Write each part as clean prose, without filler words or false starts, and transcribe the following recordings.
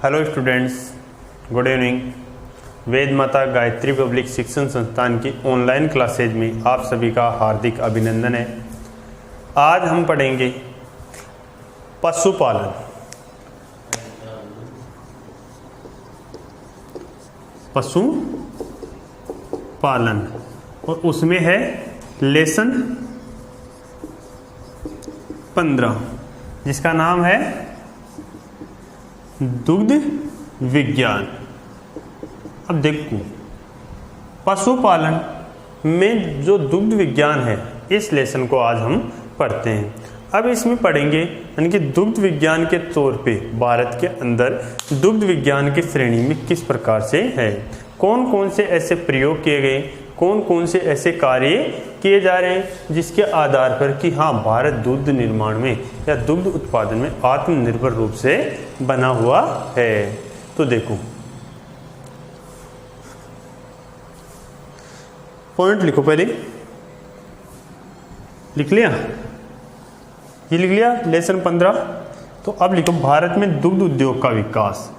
Hello students, good evening. Ved Mata Gayatri public शिक्षण संस्थान की ऑनलाइन क्लासेज में आप सभी का हार्दिक अभिनंदन है। आज हम पढ़ेंगे पशुपालन। पशुपालन और उसमें है लेसन 15 जिसका नाम है दुग्ध विज्ञान। अब देखो, पशुपालन में जो दुग्ध विज्ञान है इस लेसन को आज हम पढ़ते हैं। अब इसमें पढ़ेंगे यानी कि दुग्ध विज्ञान के तौर पे भारत के अंदर दुग्ध विज्ञान की श्रेणी में किस प्रकार से है, कौन कौन से ऐसे प्रयोग किए गए, कौन कौन से ऐसे कार्य किए जा रहे हैं जिसके आधार पर कि हाँ, भारत दुग्ध निर्माण में या दुग्ध उत्पादन में आत्मनिर्भर रूप से बना हुआ है। तो देखो, पॉइंट लिखो। पहले लिख लिया, ये लिख लिया लेसन 15। तो अब लिखो भारत में दुग्ध उद्योग का विकास।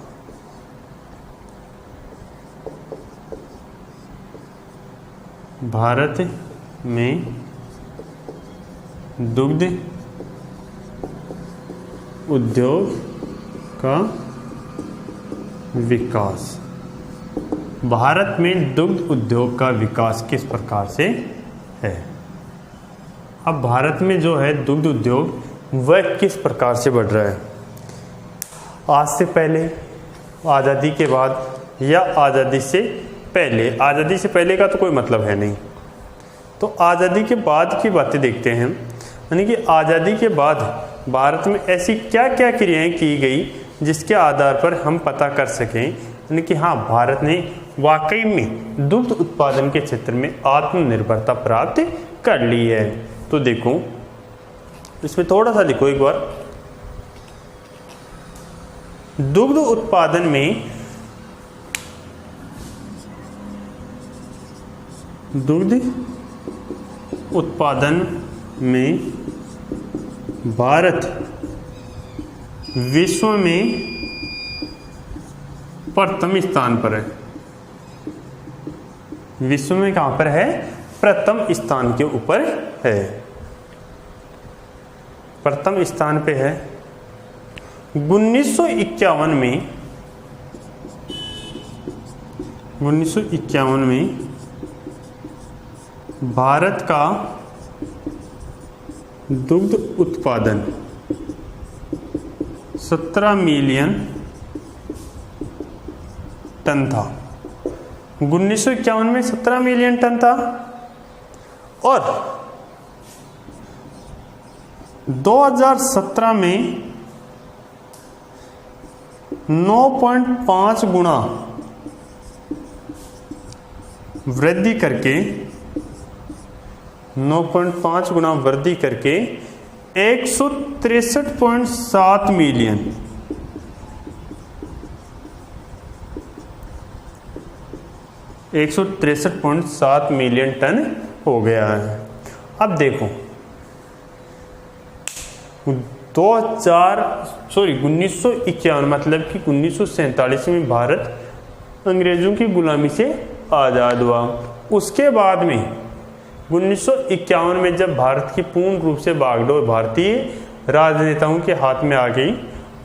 भारत में दुग्ध उद्योग का विकास। भारत में दुग्ध उद्योग का विकास किस प्रकार से है। अब भारत में जो है दुग्ध उद्योग वह किस प्रकार से बढ़ रहा है, आज से पहले, आज़ादी के बाद या आज़ादी से पहले। आज़ादी से पहले का तो कोई मतलब है नहीं, तो आज़ादी के बाद की बातें देखते हैं। यानी कि आज़ादी के बाद भारत में ऐसी क्या क्या क्रियाएं की गई जिसके आधार पर हम पता कर सकें यानी कि हाँ, भारत ने वाकई में दुग्ध उत्पादन के क्षेत्र में आत्मनिर्भरता प्राप्त कर ली है। तो देखो, इसमें थोड़ा सा लिखो एक बार। दुग्ध उत्पादन में भारत विश्व में प्रथम स्थान पर है। विश्व में कहां पर है? प्रथम स्थान के ऊपर है, प्रथम स्थान पे है। 1951 में भारत का दुग्ध उत्पादन 17 मिलियन टन था। 1951 में 17 मिलियन टन था और 2017 में 9.5 गुना वृद्धि करके 9.5 गुना वृद्धि करके 163.7 मिलियन 163.7 मिलियन टन हो गया है। अब देखो, 1951 मतलब कि 1947 में भारत अंग्रेजों की गुलामी से आज़ाद हुआ। उसके बाद में 1951 में जब भारत की पूर्ण रूप से बागडोर भारतीय राजनेताओं के हाथ में आ गई,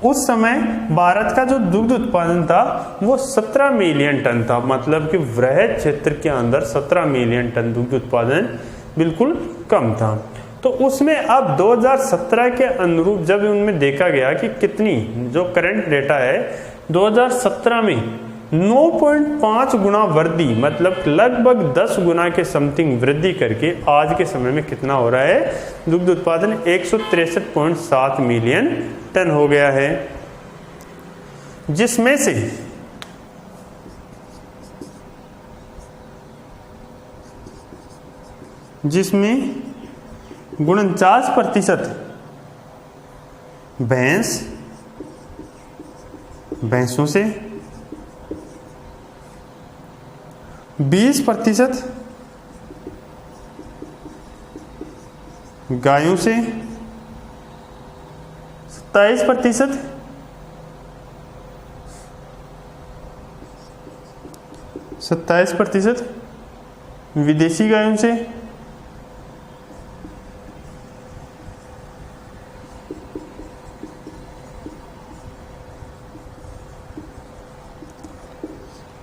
उस समय भारत का जो दुग्ध उत्पादन था वो 17 मिलियन टन था। मतलब कि वृहद क्षेत्र के अंदर 17 मिलियन टन दुग्ध उत्पादन बिल्कुल कम था। तो उसमें अब 2017 के अनुरूप जब उनमें देखा गया कि कितनी, जो करंट डेटा है 2017 में 9.5 गुना वृद्धि, मतलब लगभग 10 गुना के समथिंग वृद्धि करके आज के समय में कितना हो रहा है? दुग्ध उत्पादन 163.7 मिलियन टन हो गया है। जिसमें से जिसमें 49% भैंसों से, 20% गायों से, 27% 27% विदेशी गायों से,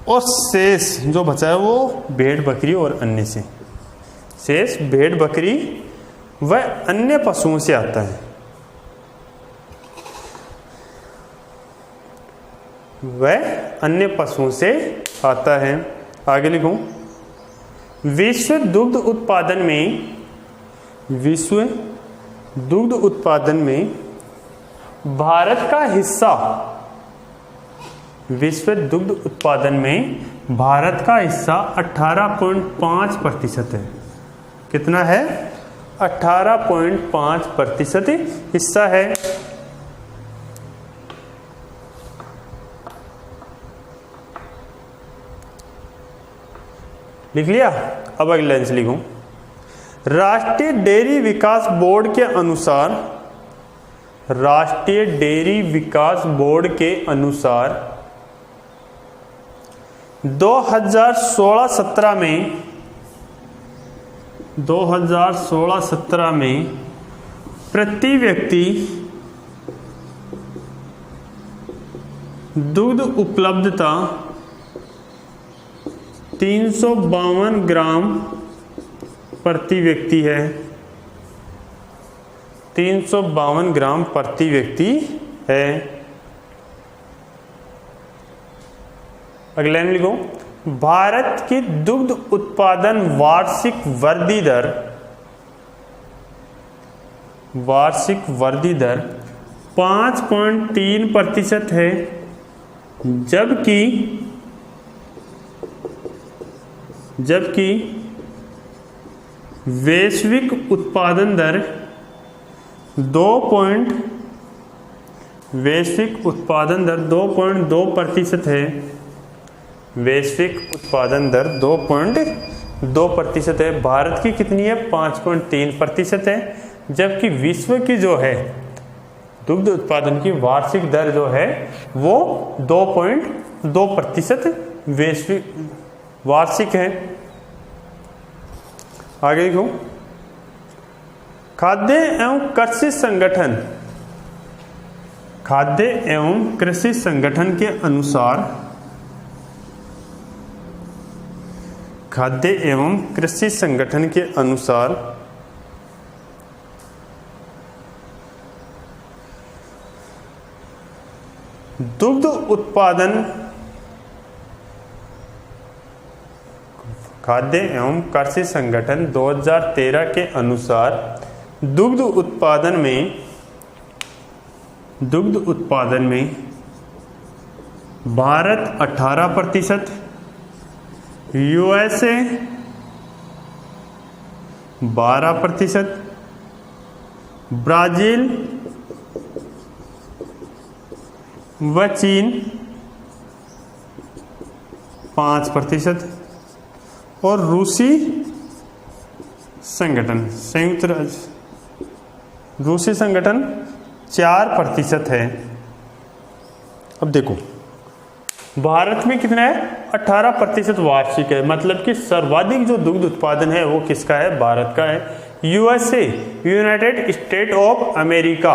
और शेष जो बचा है वो भेड़ बकरी और अन्य से। शेष भेड़ बकरी व अन्य पशुओं से आता है। वह अन्य पशुओं से आता है। आगे लिखूं, विश्व दुग्ध उत्पादन में भारत का हिस्सा, विश्व दुग्ध उत्पादन में भारत का हिस्सा 18.5% है। कितना है? 18.5% हिस्सा है। लिख लिया? अब अगले लाइन से लिखूं, राष्ट्रीय डेयरी विकास बोर्ड के अनुसार, राष्ट्रीय डेयरी विकास बोर्ड के अनुसार 2016-17 में प्रति व्यक्ति दुग्ध उपलब्धता 352 ग्राम प्रति व्यक्ति है। 352 ग्राम प्रति व्यक्ति है। अगले लाइन लिखो, भारत की दुग्ध उत्पादन वार्षिक वृद्धि दर, वार्षिक वृद्धि दर 5.3% है, जबकि वैश्विक उत्पादन दर 2.2% है। वैश्विक उत्पादन दर 2.2% है। भारत की कितनी है? 5.3% है। जबकि विश्व की जो है दुग्ध उत्पादन की वार्षिक दर जो है वो 2.2% वैश्विक वार्षिक है। आगे देखो, खाद्य एवं कृषि संगठन, खाद्य एवं कृषि संगठन के अनुसार, खाद्य एवं कृषि संगठन के अनुसार दुग्ध उत्पादन, खाद्य एवं कृषि संगठन 2013 के अनुसार दुग्ध उत्पादन में भारत 18%, यूएसए 12%, ब्राजील व चीन 5% और रूसी संगठन, संयुक्त राज्य रूसी संगठन 4% है। अब देखो, भारत में कितना है? 18% वार्षिक है, मतलब कि सर्वाधिक जो दुग्ध उत्पादन है वो किसका है? भारत का है। USA, United state of America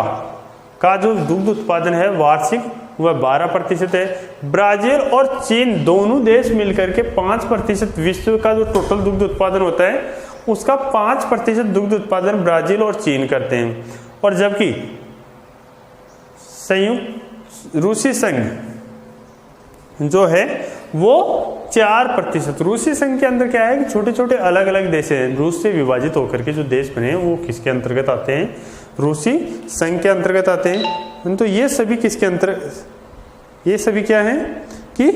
का जो दुग्ध उत्पादन है वार्षिक वह 12% है। ब्राजील और चीन दोनों देश मिलकर के 5%, विश्व का जो टोटल दुग्ध उत्पादन होता है उसका 5% दुग्ध उत्पादन ब्राजील और चीन करते हैं। और जबकि संयुक्त रूसी संघ जो है वो 4%। रूसी संघ के अंदर क्या है कि छोटे छोटे अलग अलग देश हैं, रूस से विभाजित होकर के जो देश बने हैं वो किसके अंतर्गत आते हैं? रूसी संघ के अंतर्गत आते हैं। तो ये सभी किसके अंतर्गत, ये सभी क्या है कि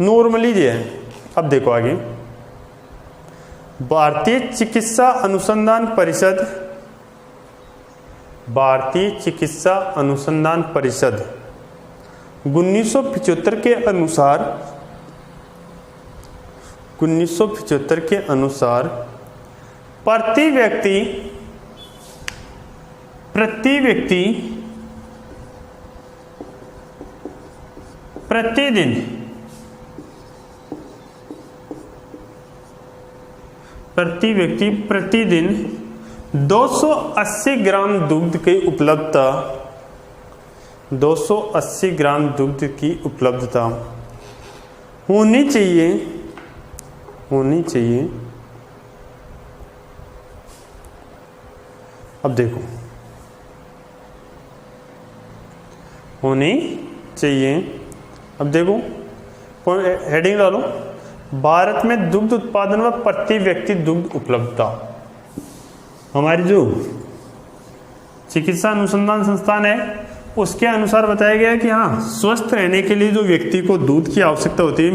नॉर्मली ये है। अब देखो आगे, भारतीय चिकित्सा अनुसंधान परिषद, भारतीय चिकित्सा अनुसंधान परिषद 1975 के अनुसार, 1975 के अनुसार प्रति व्यक्ति प्रतिदिन प्रति व्यक्ति प्रतिदिन 280 ग्राम दुग्ध की उपलब्धता 280 ग्राम दुग्ध की उपलब्धता होनी चाहिए अब देखो होनी चाहिए। अब देखो हेडिंग डालो, भारत में दुग्ध उत्पादन व प्रति व्यक्ति दुग्ध उपलब्धता। हमारी जो चिकित्सा अनुसंधान संस्थान है उसके अनुसार बताया गया है कि हाँ, स्वस्थ रहने के लिए जो व्यक्ति को दूध की आवश्यकता होती है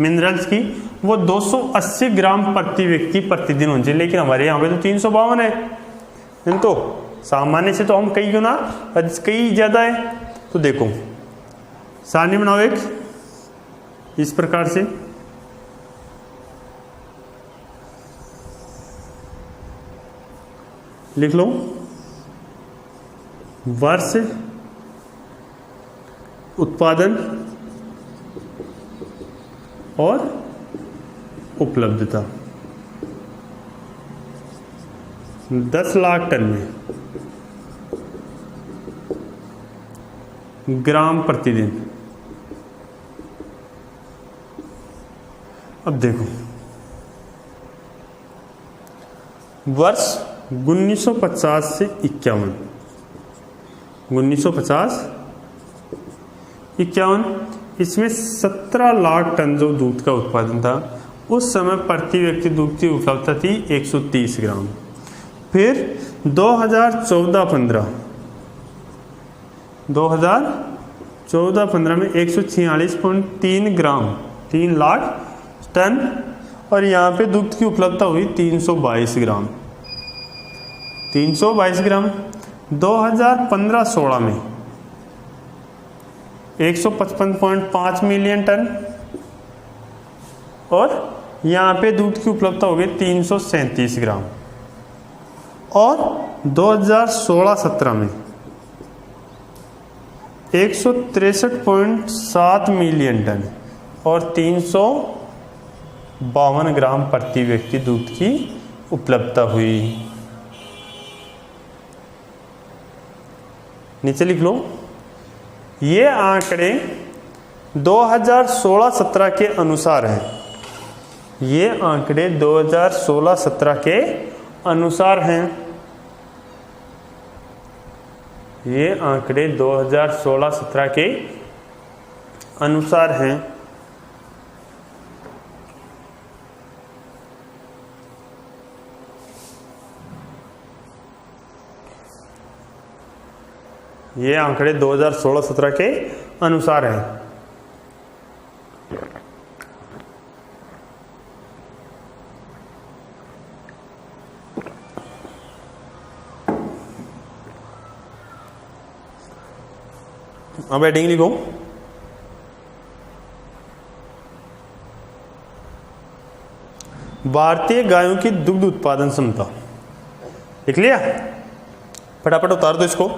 मिनरल्स की, वो 280 ग्राम प्रति व्यक्ति प्रतिदिन होनी चाहिए। लेकिन हमारे यहाँ पे तो 352 है, तो सामान्य से तो हम कई गुना कई ज्यादा है। तो देखो सारणी बनाओ एक इस प्रकार से, लिख लो वर्ष उत्पादन और उपलब्धता 10 लाख टन में ग्राम प्रतिदिन। अब देखो वर्ष 1950 से 51, 1950-51 इसमें 17 लाख टन जो दूध का उत्पादन था। उस समय प्रति व्यक्ति दूध की उपलब्धता थी 130 ग्राम। फिर 2014-15 में 146.3 ग्राम 3 लाख टन, और यहाँ पे दुग्ध की उपलब्धता हुई 322 ग्राम। 2015-16 में 155.5 मिलियन टन, और यहाँ पे दूध की उपलब्धता हो गई 337 ग्राम। और 2016-17 में 163.7 मिलियन टन और 352 ग्राम प्रति व्यक्ति दूध की उपलब्धता हुई। नीचे लिख लो, ये आंकड़े 2016-17 के अनुसार हैं। ये आंकड़े 2016-17 के अनुसार हैं। ये आंकड़े 2016-17 के अनुसार हैं। ये आंकड़े 2016-17 के अनुसार हैं। अब हेडिंग लिखो, भारतीय गायों की दुग्ध उत्पादन क्षमता। लिख लिया? फटाफट उतार दो इसको।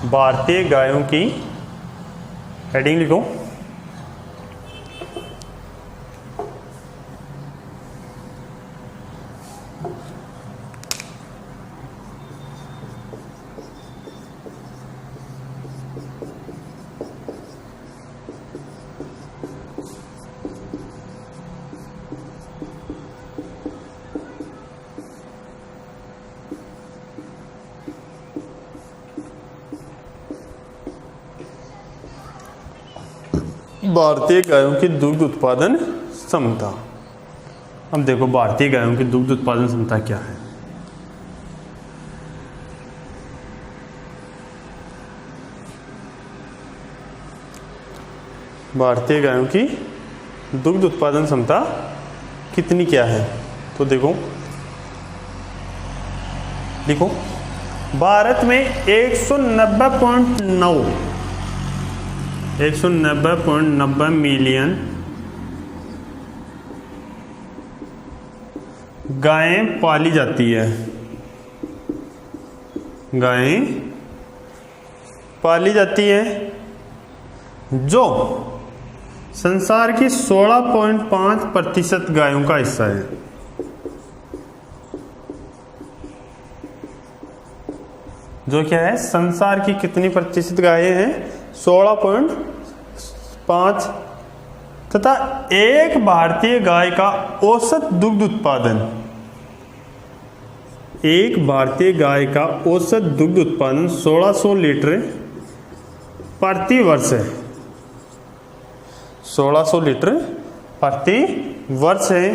भारतीय गायों की हेडिंग लिखो, भारतीय गायों की दुग्ध उत्पादन क्षमता। अब देखो भारतीय गायों की दुग्ध उत्पादन क्षमता क्या है। भारतीय गायों की दुग्ध उत्पादन क्षमता कितनी क्या है, तो देखो लिखो, भारत में 190.9 मिलियन गायें पाली जाती है। गायें पाली जाती है, जो संसार की 16.5% गायों का हिस्सा है। जो क्या है, संसार की कितनी प्रतिशत गायें हैं? 16.5। तथा एक भारतीय गाय का औसत दुग्ध उत्पादन, एक भारतीय गाय का औसत दुग्ध उत्पादन 1600 लीटर प्रति वर्ष है। 1600 लीटर प्रति वर्ष है।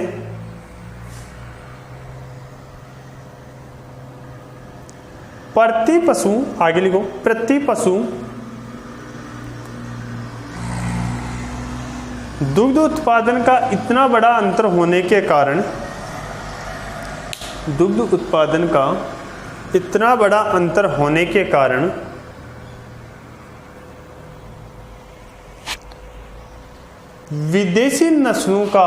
प्रति पशु, आगे लिखो, प्रति पशु दुग्ध उत्पादन का इतना बड़ा अंतर होने के कारण, दुग्ध उत्पादन का इतना बड़ा अंतर होने के कारण विदेशी नस्लों का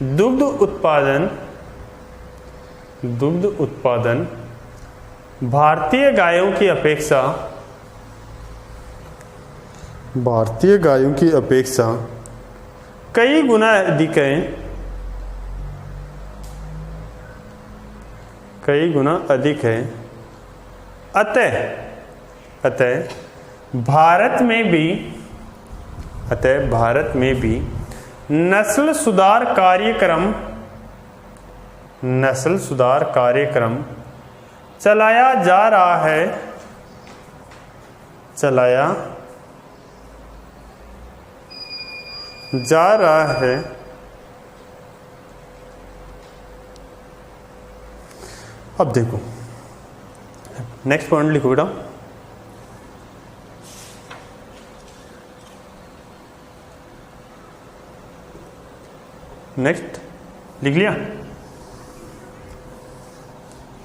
दुग्ध उत्पादन भारतीय गायों की अपेक्षा कई गुना अधिक है, कई गुना अधिक है। अतः भारत में भी नस्ल सुधार कार्यक्रम चलाया जा रहा है। अब देखो नेक्स्ट पॉइंट लिखो बेटा। नेक्स्ट लिख लिया?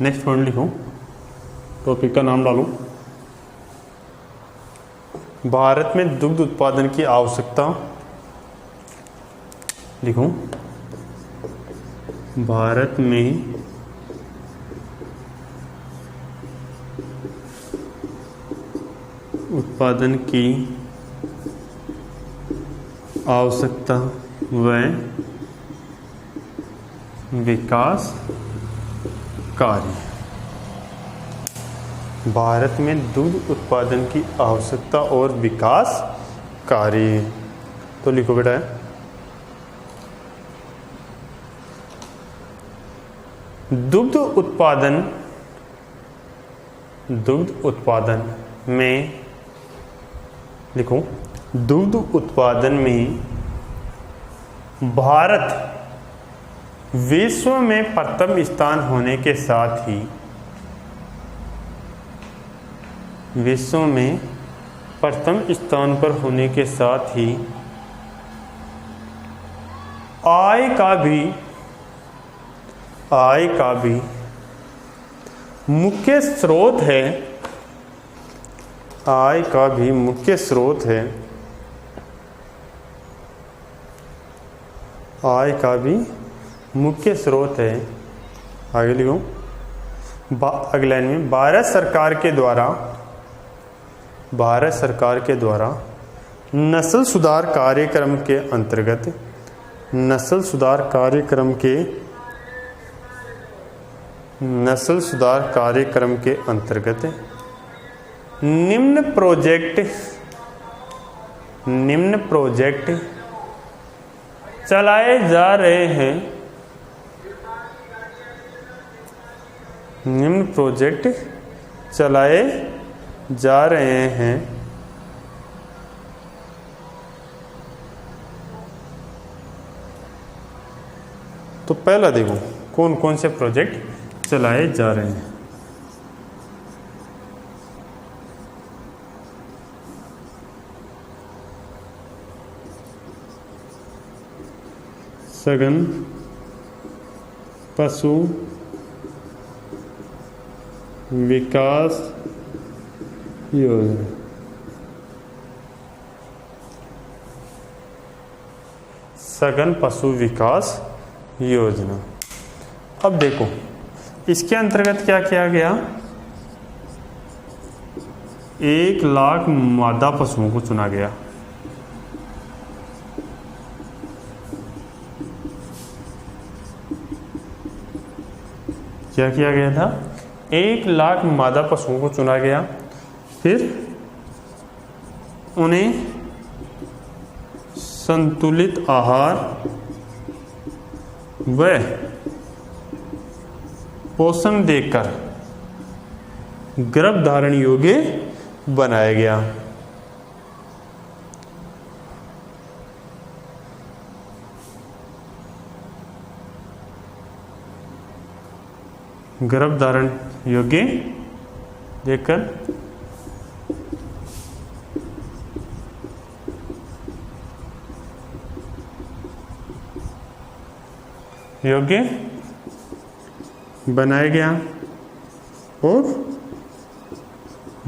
नेक्स्ट पॉइंट लिखो, टॉपिक का नाम डालो। भारत में दुग्ध उत्पादन की आवश्यकता लिखो। भारत में उत्पादन की आवश्यकता व विकास कार्य। भारत में दुग्ध उत्पादन की आवश्यकता और विकास कार्य, तो लिखो बेटा। दुग्ध उत्पादन में लिखो, दुग्ध उत्पादन में भारत विश्व में प्रथम स्थान होने के साथ ही आय का भी मुख्य स्रोत है। आय का भी मुख्य स्रोत है। आय का भी मुख्य स्रोत है। आगे लिखो, अगले लाइन में भारत सरकार के द्वारा नस्ल सुधार कार्यक्रम के अंतर्गत निम्न प्रोजेक्ट चलाए जा रहे हैं। निम्न प्रोजेक्ट चलाए जा रहे हैं। तो पहला देखो कौन कौन से प्रोजेक्ट चलाए जा रहे हैं। सघन पशु विकास योजना। सघन पशु विकास योजना। अब देखो इसके अंतर्गत क्या किया गया, 1,00,000 मादा पशुओं को चुना गया। क्या किया गया था, 1,00,000 मादा पशुओं को चुना गया। फिर उन्हें संतुलित आहार व पोषण देकर गर्भधारण योग्य बनाया गया। गर्भधारण योग्य देकर योग्य बनाया गया और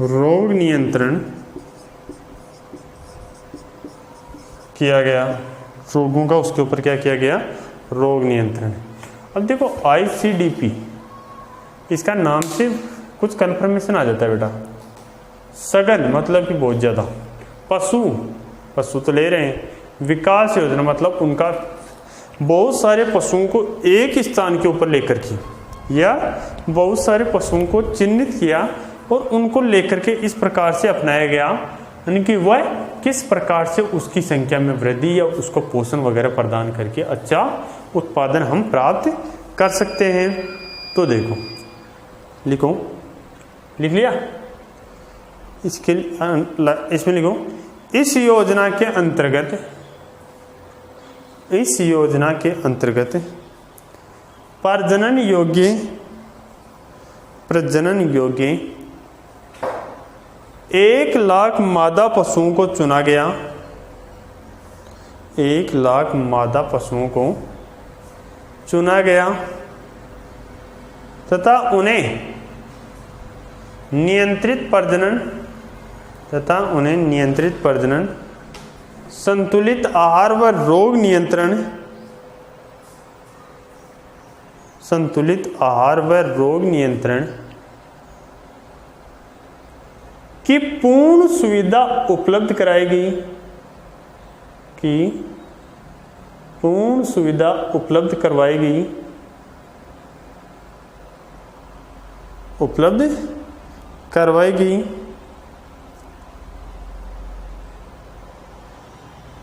रोग नियंत्रण किया गया। रोगों का उसके ऊपर क्या किया गया, रोग नियंत्रण। अब देखो ICDP, इसका नाम से कुछ कन्फर्मेशन आ जाता है बेटा। सघन मतलब कि बहुत ज़्यादा, पशु तो ले रहे हैं। विकास योजना मतलब उनका बहुत सारे पशुओं को एक स्थान के ऊपर लेकर की, या बहुत सारे पशुओं को चिन्हित किया और उनको लेकर के इस प्रकार से अपनाया गया, यानी कि वह किस प्रकार से उसकी संख्या में वृद्धि या उसको पोषण वगैरह प्रदान करके अच्छा उत्पादन हम प्राप्त कर सकते हैं। तो देखो, लिख लिया, इसमें लिखो, इस योजना के अंतर्गत प्रजनन योग्य 1,00,000 मादा पशुओं को चुना गया। 1,00,000 मादा पशुओं को चुना गया तथा उन्हें नियंत्रित प्रजनन, संतुलित आहार व रोग नियंत्रण की पूर्ण सुविधा उपलब्ध कराई गई, करवाई गई।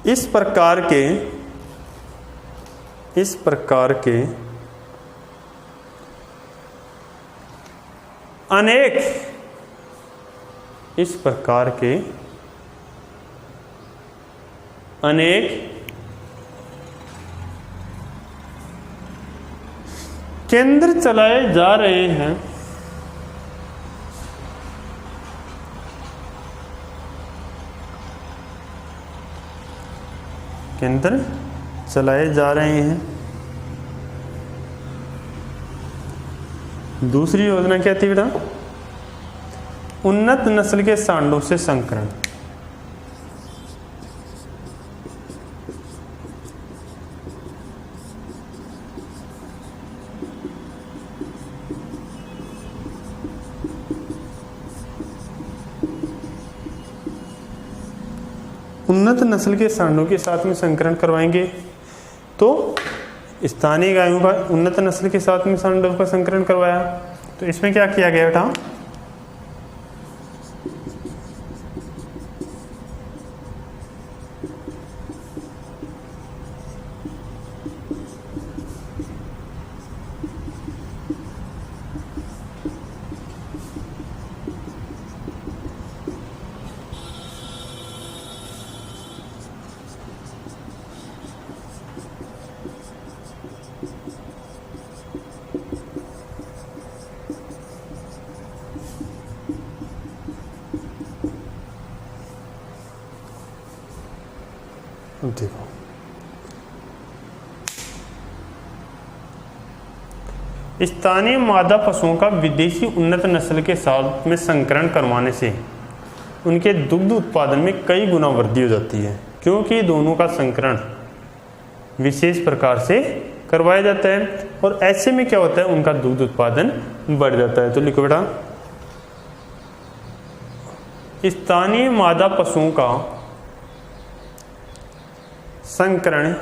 इस प्रकार के अनेक केंद्र चलाए जा रहे हैं। केंद्र चलाए जा रहे हैं। दूसरी योजना क्या थी बेटा, उन्नत नस्ल के सांडों से संकरण। उन्नत नस्ल के सांडों के साथ में संकरण करवाएंगे, तो स्थानीय गायों का उन्नत नस्ल के साथ में सांडों का संकरण करवाया। तो इसमें क्या किया गया बेटा, देखो स्थानीय मादा पशुओं का विदेशी उन्नत नस्ल के साथ में संकरण करवाने से उनके दुग्ध उत्पादन में कई गुना वृद्धि हो जाती है, क्योंकि दोनों का संकरण विशेष प्रकार से करवाया जाता है और ऐसे में क्या होता है, उनका दुग्ध उत्पादन बढ़ जाता है। तो लिखो बेटा, स्थानीय मादा पशुओं का संकरण,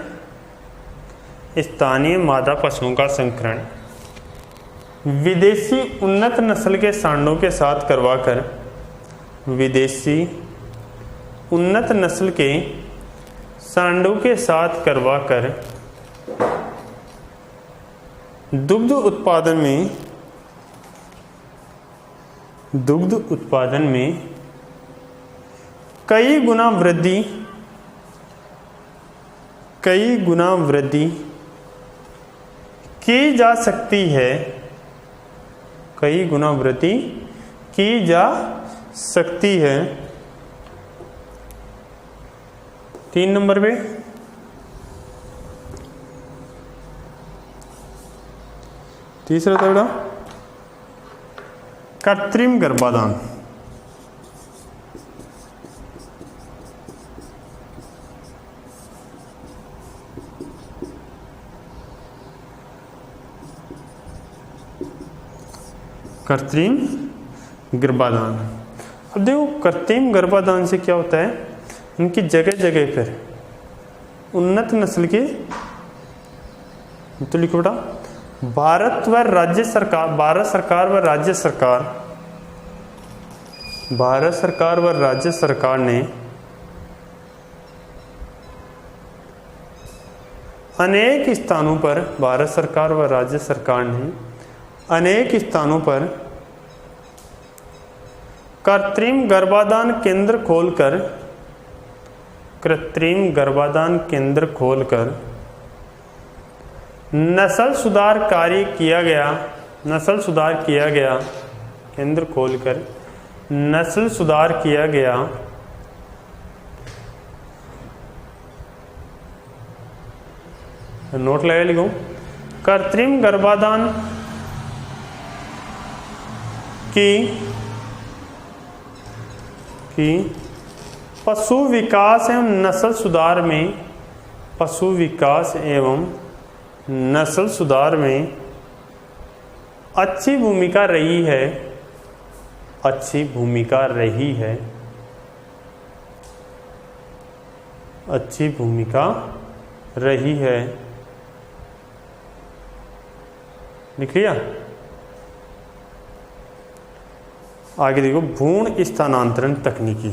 स्थानीय मादा पशुओं का संकरण विदेशी उन्नत नस्ल के सांडों के साथ करवाकर, विदेशी उन्नत नस्ल के सांडों के साथ करवाकर दुग्ध उत्पादन में कई गुना वृद्धि की जा सकती है, कई गुना वृद्धि की जा सकती है। 3 नंबर पे तीसरा था बेटा कृत्रिम गर्भाधान। कृत्रिम गर्भाधान, अब देखो कृत्रिम गर्भाधान से क्या होता है, उनकी जगह जगह पर उन्नत नस्ल के, तो लिखो बेटा भारत व राज्य सरकार, भारत सरकार व राज्य सरकार ने अनेक स्थानों पर, भारत सरकार व राज्य सरकार ने अनेक स्थानों पर कृत्रिम गर्भाधान केंद्र खोलकर, कृत्रिम गर्भाधान केंद्र खोलकर नस्ल सुधार कार्य किया गया, नस्ल सुधार किया गया, केंद्र खोलकर नस्ल सुधार किया गया। नोट लगा लिखो, कृत्रिम गर्भाधान की पशु विकास एवं नस्ल सुधार में, पशु विकास एवं नस्ल सुधार में अच्छी भूमिका रही है, अच्छी भूमिका रही है, अच्छी भूमिका रही है। लिख लिया? आगे देखो, भ्रूण स्थानांतरण तकनीकी।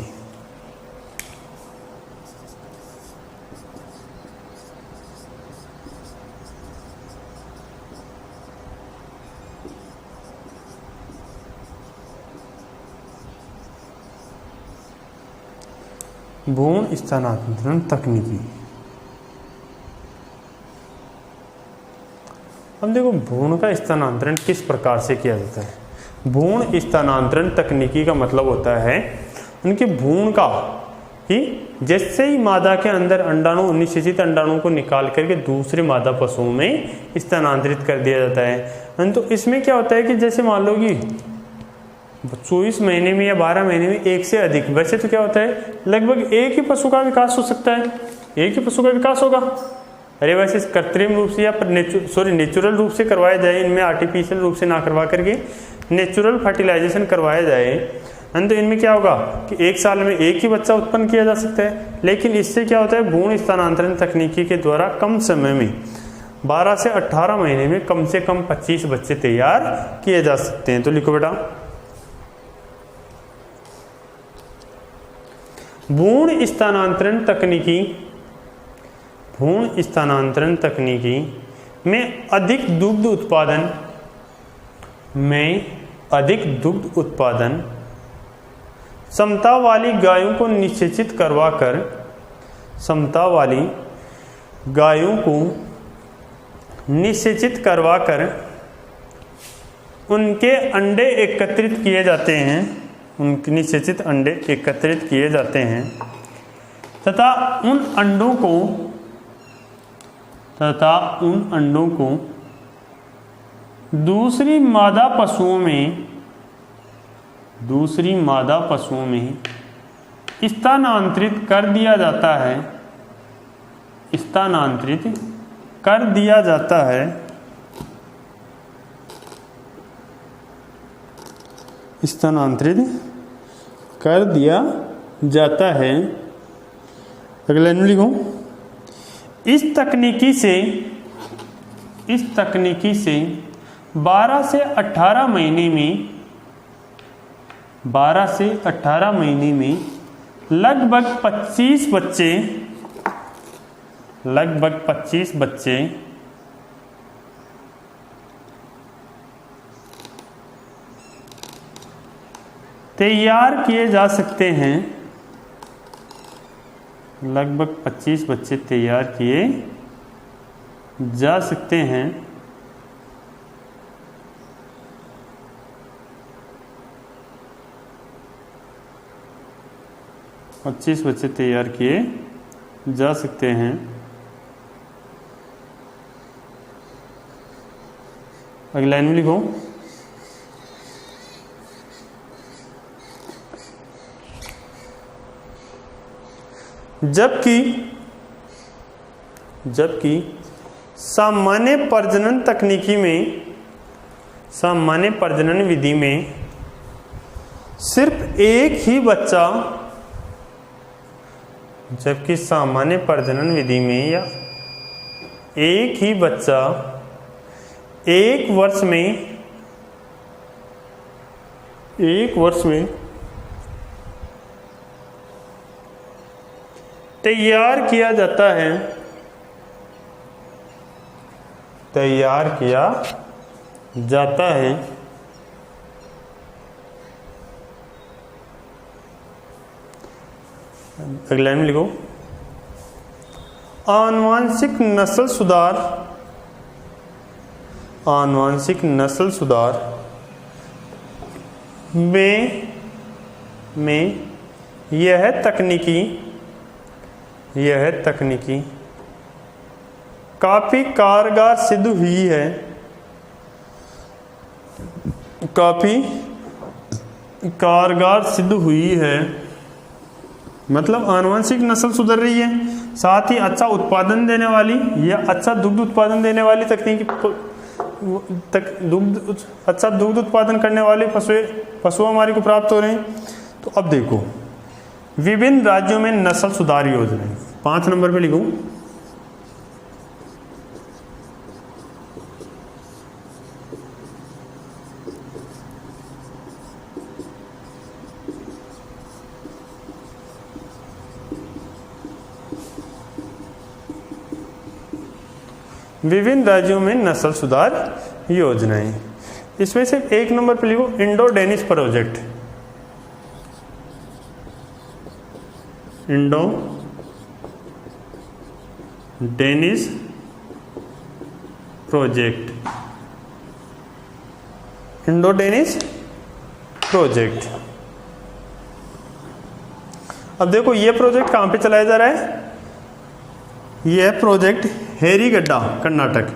भ्रूण स्थानांतरण तकनीकी, अब देखो भ्रूण का स्थानांतरण किस प्रकार से किया जाता है। भ्रूण स्थानांतरण तकनीकी का मतलब होता है उनके भ्रूण का, कि जैसे ही मादा के अंदर अंडाणु, निषेचित अंडाणु को निकाल करके दूसरे मादा पशुओं में स्थानांतरित कर दिया जाता है। तो इसमें क्या होता है कि जैसे मान लो कि 24 महीने में या 12 महीने में एक से अधिक, वैसे तो क्या होता है लगभग एक ही पशु का विकास हो सकता है, एक ही पशु का विकास होगा। अरे वैसे कृत्रिम रूप से या नेचुरल रूप से करवाया जाए, इनमें आर्टिफिशियल रूप से ना करवा करके नेचुरल फर्टिलाइजेशन करवाया जाए, तो इनमें क्या होगा कि एक साल में एक ही बच्चा उत्पन्न किया जा सकता है। लेकिन इससे क्या होता है, भ्रूण स्थानांतरण तकनीकी के द्वारा कम समय में 12 से 18 महीने में कम से कम 25 बच्चे तैयार किए जा सकते हैं। तो लिखो बेटा, भ्रूण स्थानांतरण तकनीकी, भ्रूण स्थानांतरण तकनीकी में अधिक दुग्ध उत्पादन, में अधिक दुग्ध उत्पादन, समता वाली गायों को निषेचित करवाकर, समता वाली गायों को निषेचित करवाकर उनके अंडे एकत्रित किए जाते हैं, उनके निषेचित अंडे एकत्रित किए जाते हैं तथा उन अंडों को दूसरी मादा पशुओं में स्थानांतरित कर दिया जाता है, स्थानांतरित कर दिया जाता है स्थानांतरित कर दिया जाता है। अगला लिखो, इस तकनीकी से 12 से 18 महीने में लगभग 25 बच्चे तैयार किए जा सकते हैं। लगभग 25 बच्चे तैयार किए जा सकते हैं। पच्चीस बच्चे तैयार किए जा सकते हैं। अगली लाइन में लिखो, जबकि सामान्य प्रजनन विधि में सिर्फ एक ही बच्चा, जबकि सामान्य प्रजनन विधि में या एक ही बच्चा एक वर्ष में तैयार किया जाता है। अगला लाइन में लिखो, आनुवांशिक नस्ल सुधार में यह तकनीकी काफी कारगर सिद्ध हुई है। मतलब आनुवंशिक नस्ल सुधर रही है, साथ ही अच्छा उत्पादन देने वाली या अच्छा दुग्ध उत्पादन देने वाली अच्छा दुग्ध उत्पादन करने वाले पशु हमारे को प्राप्त हो रहे हैं। तो अब देखो, विभिन्न राज्यों में नस्ल सुधार योजनाएं, 5 नंबर पे लिखो, विभिन्न राज्यों में नस्ल सुधार योजनाएं। इसमें से 1 नंबर पे लिखो, Indo Danish project. Indo Danish project. अब देखो ये प्रोजेक्ट कहां पे चलाया जा रहा है। यह प्रोजेक्ट हेरीगड्डा, कर्नाटक।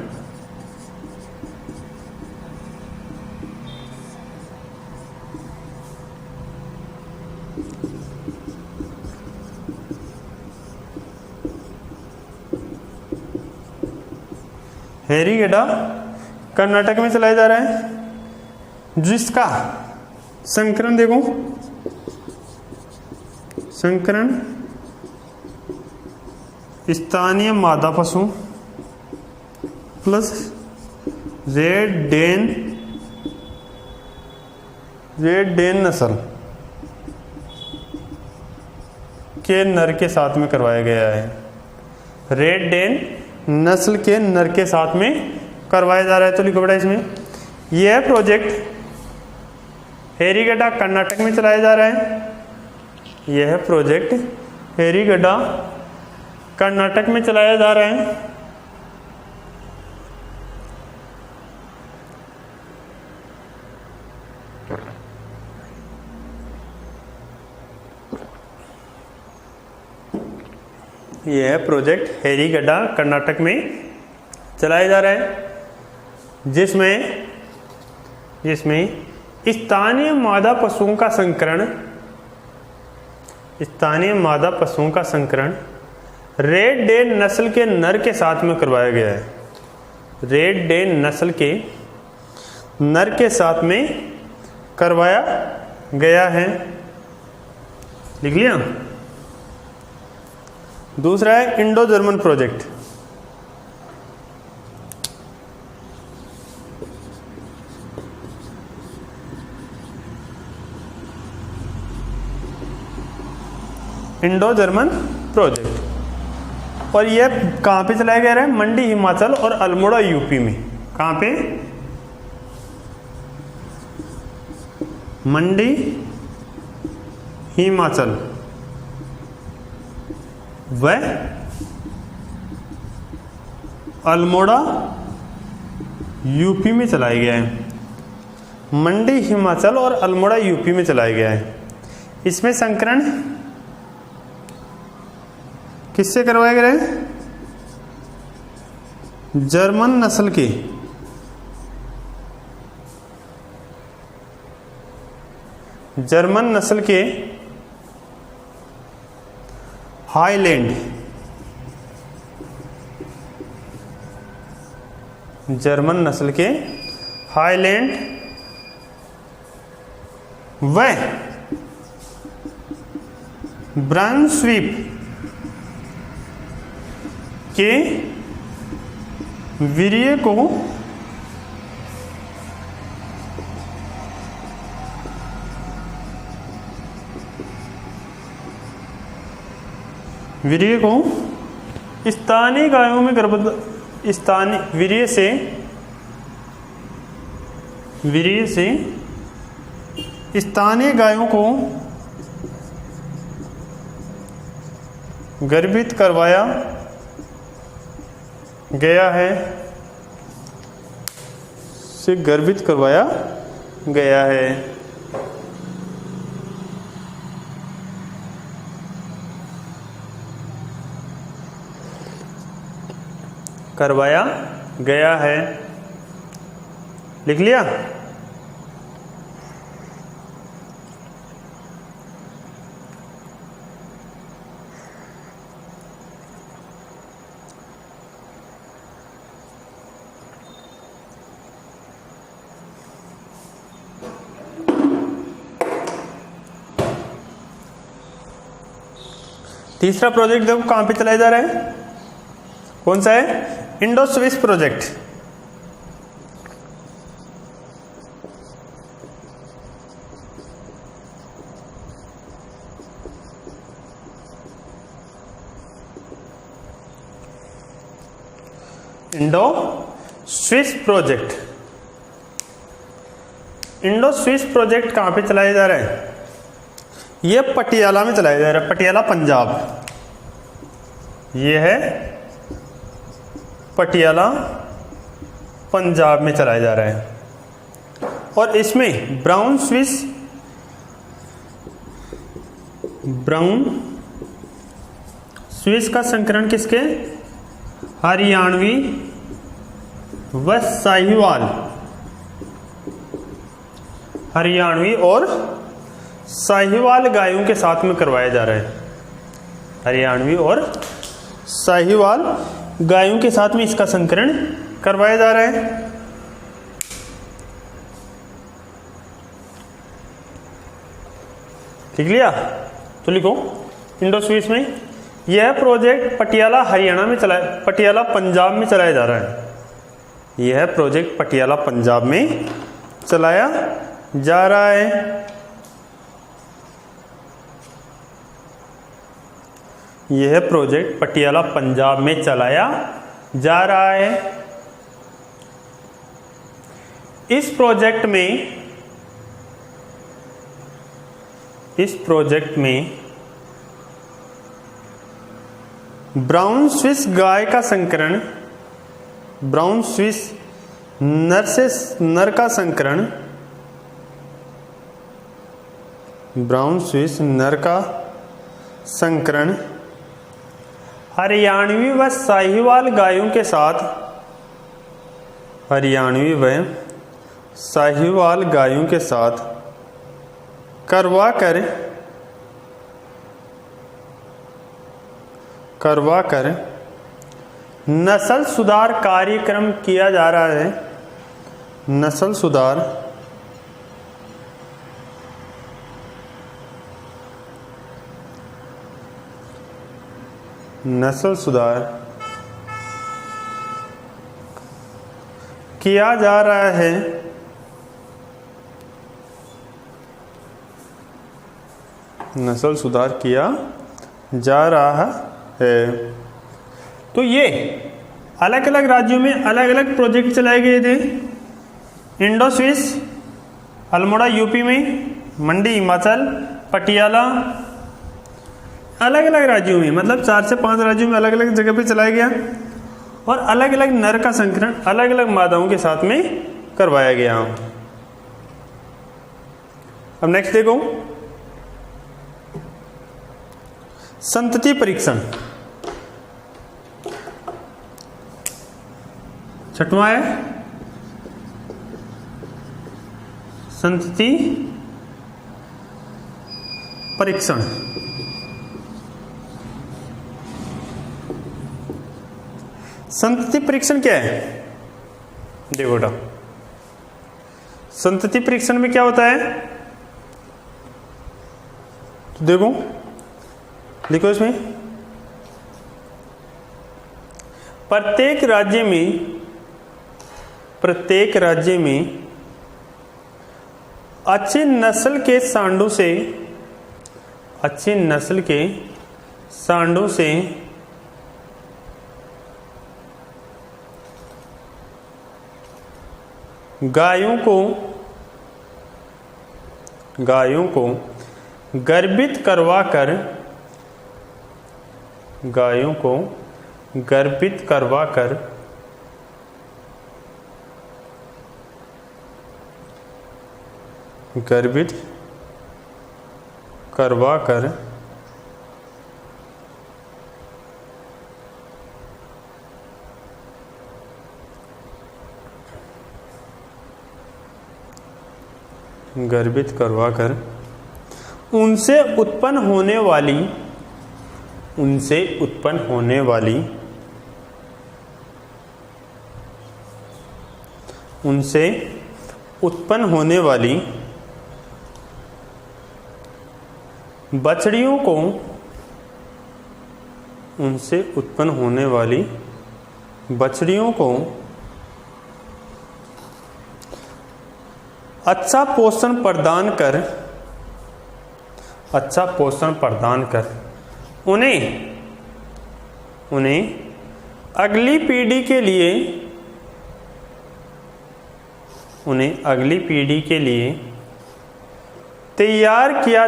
हेरीगड्डा कर्नाटक में चलाया जा रहा है, जिसका संकरण देखो, संकरण स्थानीय मादा पशु प्लस रेड डेन नस्ल के नर के साथ में करवाया गया है। रेड डेन नस्ल के नर के साथ में करवाया जा रहा है। तो लिखो बेटा इसमें, यह प्रोजेक्ट हेरीगड्डा कर्नाटक में चलाया जा रहा है। यह प्रोजेक्ट हेरीगड्डा कर्नाटक में चलाया जा रहा है। यह प्रोजेक्ट हेरीगड्डा कर्नाटक में चलाया जा रहा है, जिसमें स्थानीय मादा पशुओं का संकरण रेड डेन नस्ल के नर के साथ में करवाया गया है। रेड डेन नस्ल के नर के साथ में करवाया गया है। लिख लिया। दूसरा है Indo German project. Indo German project, और यह कहाँ पे चलाया गया है? मंडी हिमाचल और अल्मोड़ा यूपी में। कहाँ पे? मंडी हिमाचल व अल्मोड़ा यूपी में चलाया गया है। मंडी हिमाचल और अल्मोड़ा यूपी में चलाया गया है। इसमें संकरण किससे करवाया गया है? जर्मन नस्ल के हाईलैंड व ब्राउनस्वीप के वीर्य को स्थानीय गायों में वीर्य से स्थानीय गायों को गर्भित करवाया गया है। करवाया गया है। लिख लिया। तीसरा प्रोजेक्ट देखो कहां पे चलाया जा रहा है? कौन सा है? Indo Swiss project. Indo Swiss project कहां पे चलाया जा रहा है? यह पटियाला में चलाया जा रहा है। पटियाला पंजाब। यह है पटियाला पंजाब में चलाया जा रहा है। और इसमें ब्राउन स्विस का संकरण किसके? हरियाणवी व साहिवाल। हरियाणवी और साहिवाल गायों के साथ में करवाया जा रहा है। हरियाणवी और साहिवाल गायों के साथ में इसका संकरण करवाया जा रहा है। लिख लिया? तो लिखो इंडो स्विस में यह प्रोजेक्ट पटियाला पंजाब में चलाया जा रहा है। यह प्रोजेक्ट पटियाला पंजाब में चलाया जा रहा है। यह प्रोजेक्ट पटियाला पंजाब में चलाया जा रहा है। इस प्रोजेक्ट में ब्राउन स्विस गाय का संकरण, ब्राउन स्विस नर का संकरण, ब्राउन स्विस नर का संकरण हरियाणवी व साहिवाल गायों के साथ, हरियाणवी व साहिवाल गायों के साथ करवा कर नस्ल सुधार कार्यक्रम किया जा रहा है, नस्ल सुधार किया जा रहा है, नस्ल सुधार किया जा रहा है। तो ये अलग अलग राज्यों में अलग अलग प्रोजेक्ट चलाए गए थे। इंडो स्विस, अल्मोड़ा यूपी में, मंडी हिमाचल, पटियाला, अलग अलग राज्यों में, मतलब 4 से 5 राज्यों में अलग अलग जगह पे चलाया गया और अलग अलग नर का संकरण अलग अलग मादाओं के साथ में करवाया गया। अब नेक्स्ट देखो, संतति परीक्षण। छठवां है संतति परीक्षण। संतति परीक्षण क्या है? देखो बेटा, संतति परीक्षण में क्या होता है, तो देखो लिखो इसमें, प्रत्येक राज्य में अच्छी नस्ल के सांडों से गायों को गर्भित करवा कर उनसे उत्पन्न होने वाली बछड़ियों को अच्छा पोषण प्रदान कर उन्हें अगली पीढ़ी के लिए तैयार किया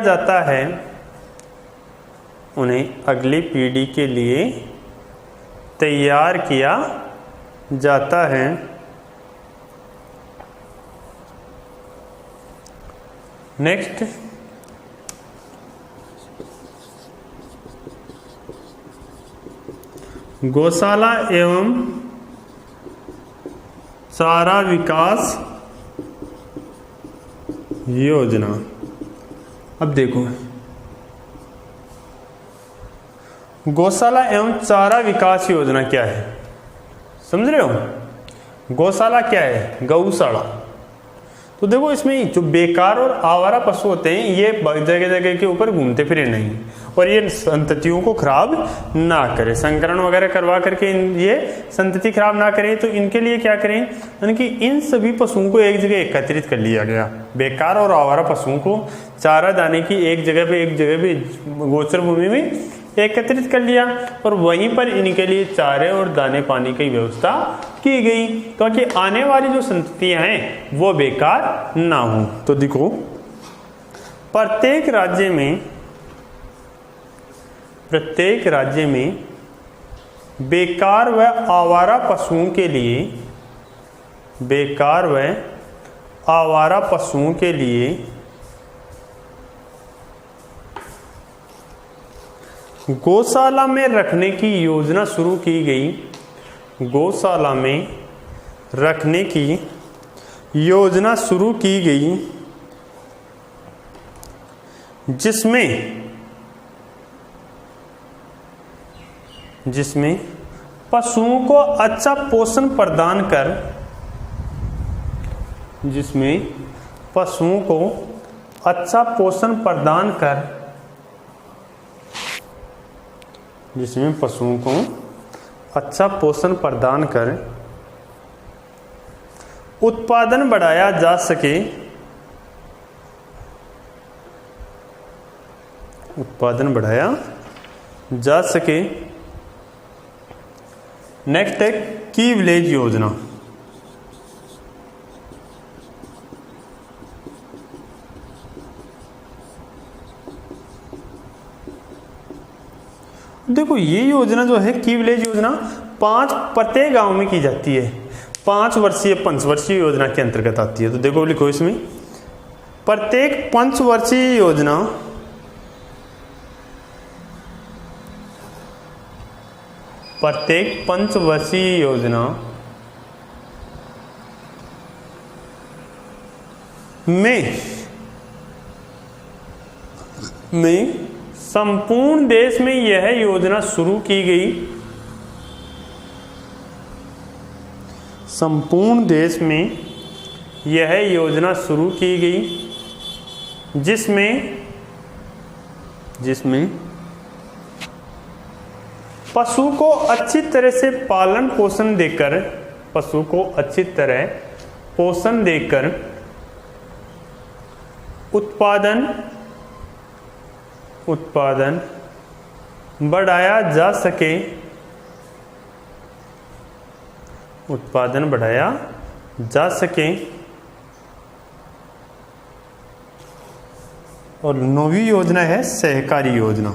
जाता है। नेक्स्ट, गौशाला एवं चारा विकास योजना। अब देखो, गौशाला एवं चारा विकास योजना क्या है, समझ रहे हो? गौशाला क्या है? गौशाला। तो देखो, इसमें जो बेकार और आवारा पशु होते हैं ये जगह जगह के ऊपर घूमते फिरे नहीं, और ये संततियों को खराब ना करे, संकरण वगैरह करवा करके ये संतति खराब ना करे। तो इनके लिए क्या करें, यानी कि इन सभी पशुओं को एक जगह एकत्रित कर लिया गया। बेकार और आवारा पशुओं को चारा दाने की एक जगह पे गोचर भूमि में एकत्रित कर लिया, और वहीं पर इनके लिए चारे और दाने पानी की व्यवस्था की गई, ताकि आने वाली जो संततियां हैं वो बेकार ना हो। तो देखो, प्रत्येक राज्य में बेकार व आवारा पशुओं के लिए गौशाला में रखने की योजना शुरू की गई। गौशाला में रखने की योजना शुरू की गई, जिसमें पशुओं को अच्छा पोषण प्रदान कर, जिसमें पशुओं को अच्छा पोषण प्रदान कर, जिसमें पशुओं को अच्छा पोषण प्रदान कर उत्पादन बढ़ाया जा सके, उत्पादन बढ़ाया जा सके। नेक्स्ट है की विलेज योजना। देखो ये योजना जो है की विलेज योजना 5 प्रत्येक गांव में की जाती है, 5 वर्षीय पंचवर्षीय योजना के अंतर्गत आती है। तो देखो लिखो इसमें प्रत्येक पंचवर्षीय योजना प्रत्येक पंचवर्षीय योजना में संपूर्ण देश में यह योजना शुरू की गई, संपूर्ण देश में यह योजना शुरू की गई, जिसमें पशु को अच्छी तरह से पालन पोषण देकर, पशु को अच्छी तरह पोषण देकर उत्पादन बढ़ाया जा सके, उत्पादन बढ़ाया जा सके। और 9वीं योजना है सहकारी योजना।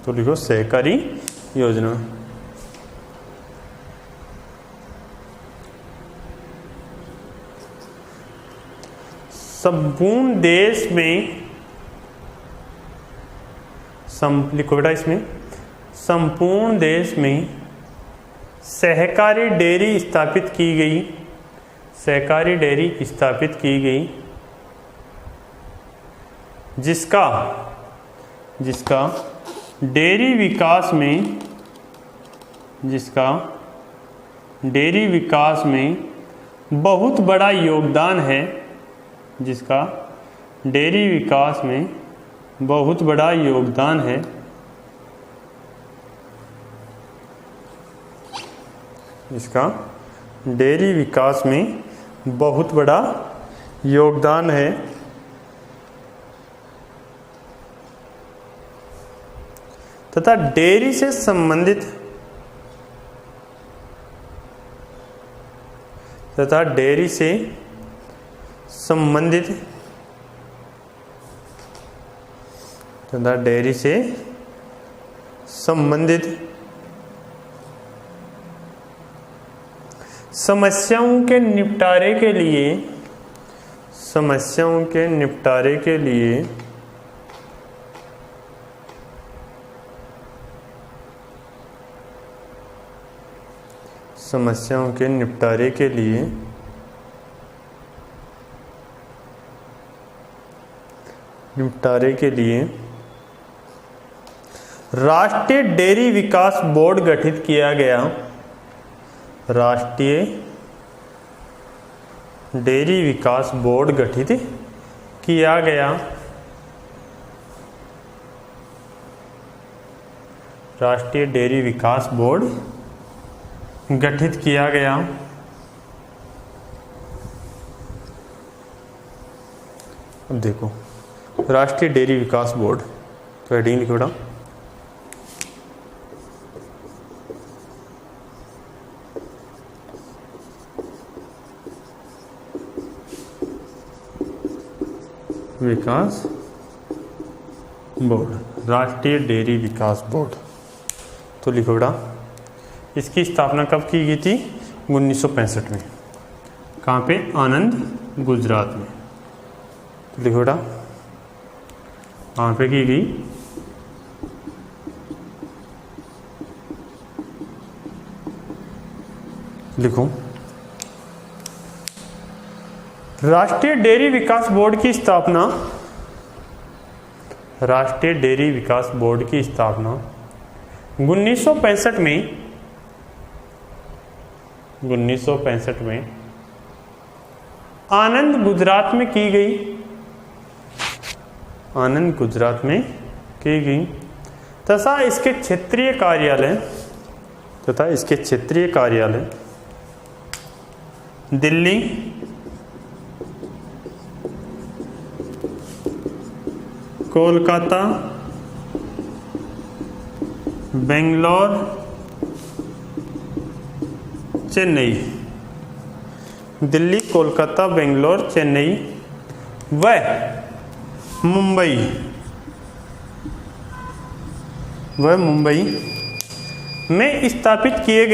तो लिखो सहकारी योजना। संपूर्ण देश में लिखो बेटा इसमें संपूर्ण देश में सहकारी डेयरी स्थापित की गई, सहकारी डेयरी स्थापित की गई, जिसका डेयरी विकास में बहुत बड़ा योगदान है, जिसका डेयरी विकास में बहुत बड़ा योगदान है। इसका डेयरी विकास में बहुत बड़ा योगदान है। तथा डेयरी से संबंधित समस्याओं के निपटारे के लिए राष्ट्रीय डेयरी विकास बोर्ड गठित किया गया। राष्ट्रीय डेयरी विकास बोर्ड गठित किया गया। राष्ट्रीय डेयरी विकास बोर्ड गठित किया गया। अब देखो राष्ट्रीय डेयरी विकास बोर्ड, तो हेडिंग लिखो बेटा। विकास बोर्ड, राष्ट्रीय डेयरी विकास बोर्ड। तो लिखो बेटा इसकी स्थापना कब की गई थी? 1965 में। कहाँ पे? आनंद, गुजरात में। तो लिखो बेटा कहाँ पे की गई? लिखो राष्ट्रीय डेयरी विकास बोर्ड की स्थापना राष्ट्रीय डेयरी विकास बोर्ड की स्थापना 1965 में आनंद गुजरात में की गई। आनंद गुजरात में की गई तथा इसके क्षेत्रीय कार्यालय दिल्ली, कोलकाता, बेंगलोर, चेन्नई। दिल्ली, कोलकाता, बेंगलोर, चेन्नई व मुंबई में स्थापित किए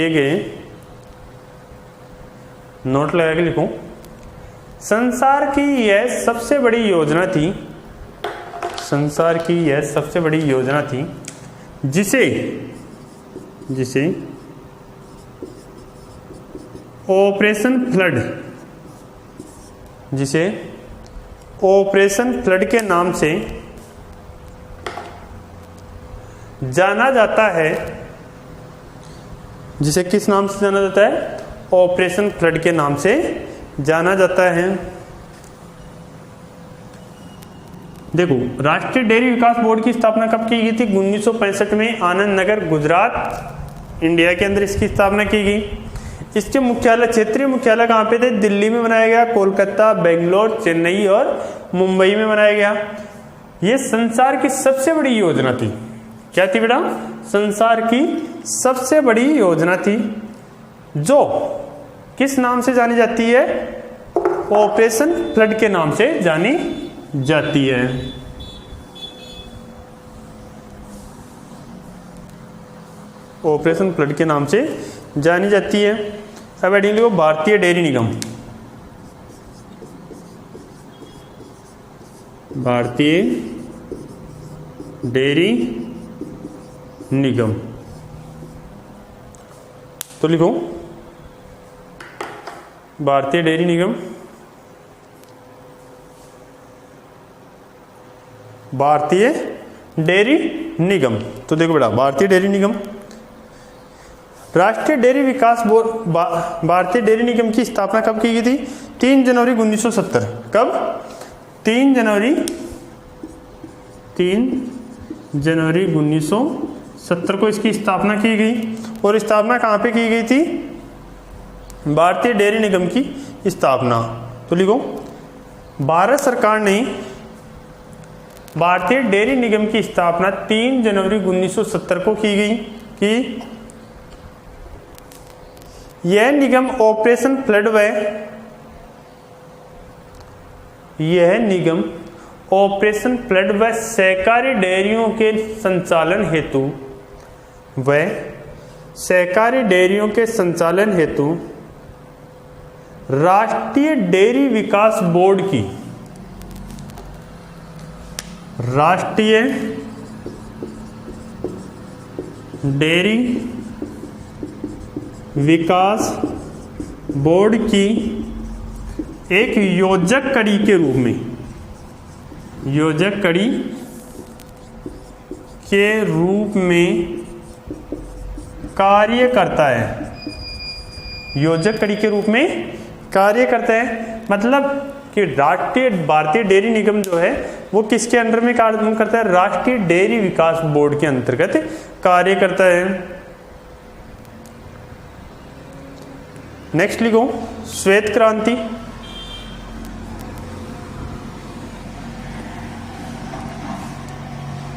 गए नोट लगा के लिखो। संसार की यह सबसे बड़ी योजना थी जिसे ऑपरेशन फ्लड के नाम से जाना जाता है। जिसे किस नाम से जाना जाता है? ऑपरेशन फ्लड के नाम से जाना जाता है। देखो, राष्ट्रीय डेयरी विकास बोर्ड की स्थापना कब की गई थी? 1965 में आनंद नगर, गुजरात, इंडिया के अंदर इसकी स्थापना की गई। इसके मुख्यालय, क्षेत्रीय मुख्यालय कहाँ पे थे? दिल्ली में बनाया गया, कोलकाता, बेंगलोर, चेन्नई और मुंबई में बनाया गया। यह संसार की सबसे बड़ी योजना थी। क्या थी बेटा? संसार की सबसे बड़ी योजना थी जो किस नाम से जानी जाती है? ऑपरेशन फ्लड के नाम से जानी जाती है। ऑपरेशन फ्लड के नाम से जानी जाती है। अब हेडिंग लिखो, भारतीय डेयरी निगम। भारतीय डेयरी निगम। तो लिखो भारतीय डेयरी निगम। भारतीय डेयरी निगम। तो देखो बेटा, भारतीय डेयरी निगम, राष्ट्रीय डेयरी विकास बोर्ड, भारतीय डेयरी निगम की स्थापना कब की गई थी? 3 जनवरी 1970। कब? 3 जनवरी 1970 को इसकी स्थापना की गई। और स्थापना कहाँ पे की गई थी? भारतीय डेयरी निगम की स्थापना। तो लिखो, भारत सरकार ने भारतीय डेयरी निगम की स्थापना 3 जनवरी 1970 को की गई। कि यह निगम ऑपरेशन फ्लड व सहकारी डेयरियों के संचालन हेतु राष्ट्रीय डेयरी विकास बोर्ड की एक योजक कड़ी के रूप में कार्य करता है। योजक कड़ी के रूप में कार्य करता है मतलब कि भारतीय डेयरी निगम जो है वो किसके अंडर में कार्य करता है? राष्ट्रीय डेयरी विकास बोर्ड के अंतर्गत कार्य करता है। नेक्स्ट लिखो, श्वेत क्रांति।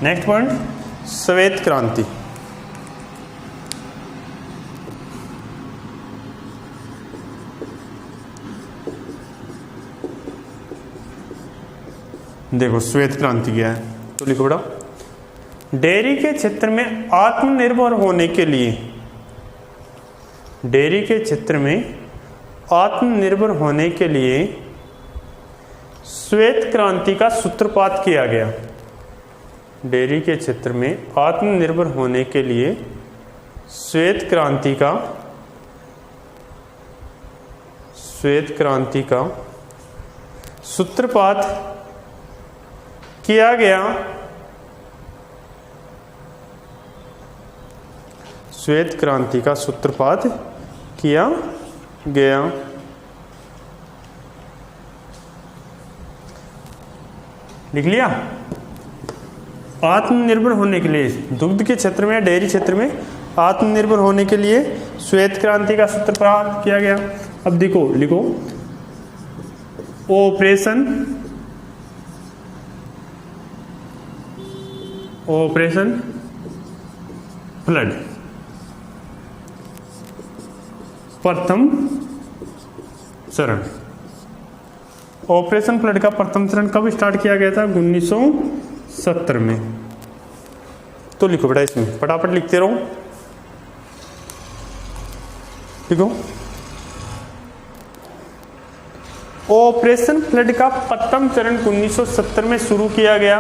नेक्स्ट पॉइंट, श्वेत क्रांति। देखो श्वेत क्रांति क्या है, तो लिखो बेटा, डेयरी के क्षेत्र में आत्मनिर्भर होने के लिए, डेयरी के क्षेत्र में आत्मनिर्भर होने के लिए श्वेत क्रांति का सूत्रपात किया गया। डेयरी के क्षेत्र में आत्मनिर्भर होने के लिए श्वेत क्रांति का श्वेत क्रांति का सूत्रपात किया गया, श्वेत क्रांति का सूत्रपात किया गया। लिख लिया। आत्मनिर्भर होने के लिए दुग्ध के क्षेत्र में, डेयरी क्षेत्र में आत्मनिर्भर होने के लिए श्वेत क्रांति का सूत्रपात किया गया। अब देखो, लिखो ऑपरेशन फ्लड प्रथम चरण। ऑपरेशन फ्लड का प्रथम चरण कब स्टार्ट किया गया था? 1970 में। तो लिखो बेटा, इसमें फटाफट लिखते रहो। लिखो, ऑपरेशन फ्लड का प्रथम चरण 1970 में शुरू किया गया।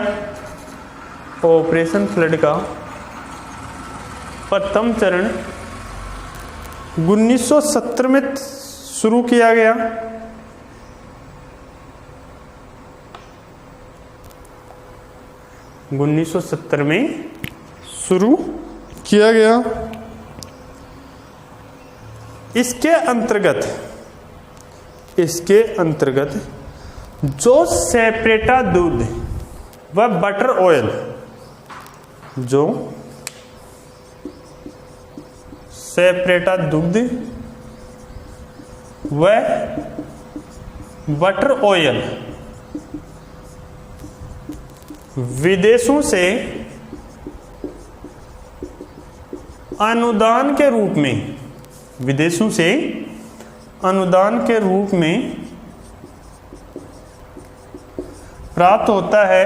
ऑपरेशन फ्लड का प्रथम चरण 1970 में शुरू किया गया। (1970 में शुरू किया गया। इसके अंतर्गत जो सेपरेटा दूध व बटर ऑयल, जो सेपरेटा दूध व बटर ऑयल विदेशों से अनुदान के रूप में, विदेशों से अनुदान के रूप में प्राप्त होता है,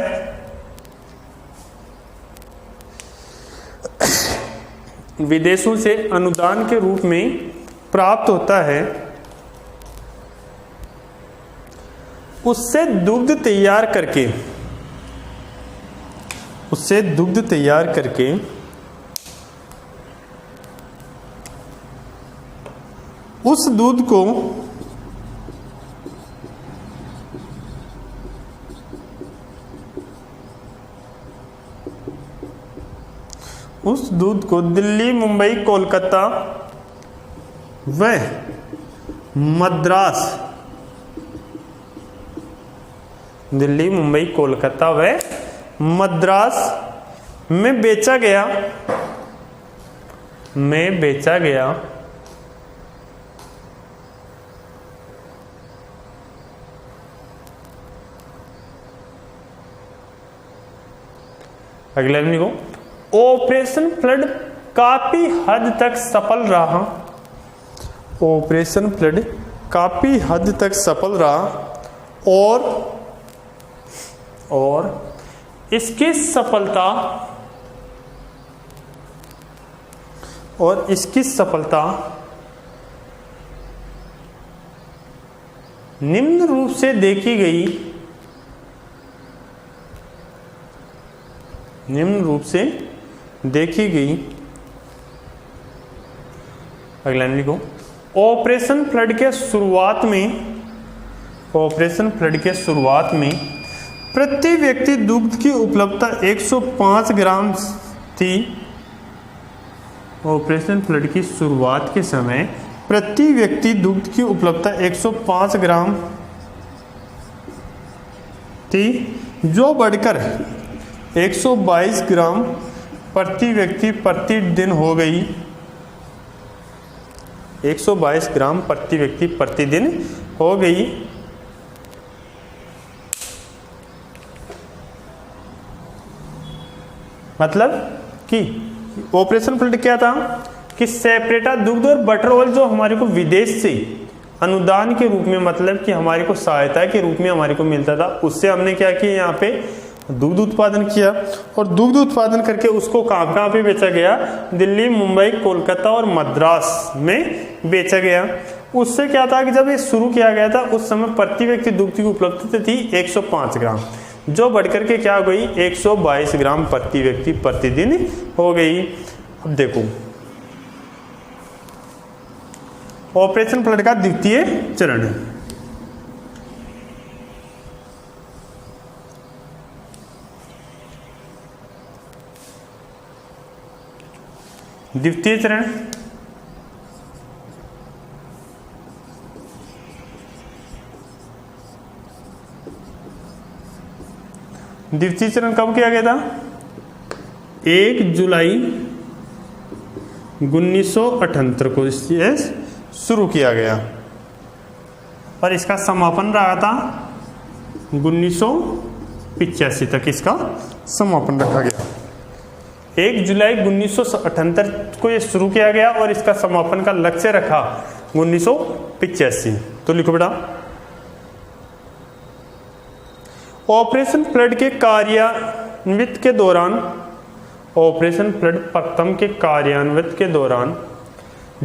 विदेशों से अनुदान के रूप में प्राप्त होता है, उससे दुग्ध तैयार करके उस दूध को दिल्ली, मुंबई, कोलकाता व मद्रास, दिल्ली, मुंबई, कोलकाता व मद्रास में बेचा गया। अगला लिखो, ऑपरेशन फ्लड काफी हद तक सफल रहा। ऑपरेशन फ्लड काफी हद तक सफल रहा और इसकी सफलता निम्न रूप से देखी गई। अगला लिखो, ऑपरेशन फ्लड के शुरुआत में प्रति व्यक्ति दुग्ध की उपलब्धता 105 ग्राम थी। ऑपरेशन फ्लड की शुरुआत के समय प्रति व्यक्ति दुग्ध की उपलब्धता 105 ग्राम थी, जो बढ़कर 122 ग्राम प्रति व्यक्ति प्रति दिन हो गई। 122 ग्राम प्रति व्यक्ति प्रतिदिन हो गई। मतलब कि ऑपरेशन फ्लड क्या था कि सेपरेटा दुग्ध और बटर ऑयल जो हमारे को विदेश से अनुदान के रूप में, मतलब कि हमारे को सहायता के रूप में हमारे को मिलता था, उससे हमने क्या किया, यहाँ पे दुग्ध उत्पादन किया और दुग्ध उत्पादन करके उसको कहाँ पे बेचा गया? दिल्ली, मुंबई, कोलकाता और मद्रास में बेचा गया। उससे क्या था कि जब ये शुरू किया गया था उस समय प्रति व्यक्ति दुग्ध की उपलब्धता थी 105 ग्राम, जो बढ़कर के क्या हो गई? 122 ग्राम प्रति व्यक्ति प्रतिदिन हो गई। अब देखो, ऑपरेशन फ्लड का द्वितीय चरण है। द्वितीय चरण द्वितीय चरण कब किया गया था? 1 जुलाई 1978 को ये शुरू किया गया और इसका समापन रहा था 1985 तक इसका समापन रखा गया। 1 जुलाई 1978 को ये शुरू किया गया और इसका समापन का लक्ष्य रखा 1985। तो लिखो बेटा, ऑपरेशन फ्लड के कार्यान्वित के दौरान, ऑपरेशन फ्लड प्रथम के कार्यान्वित के दौरान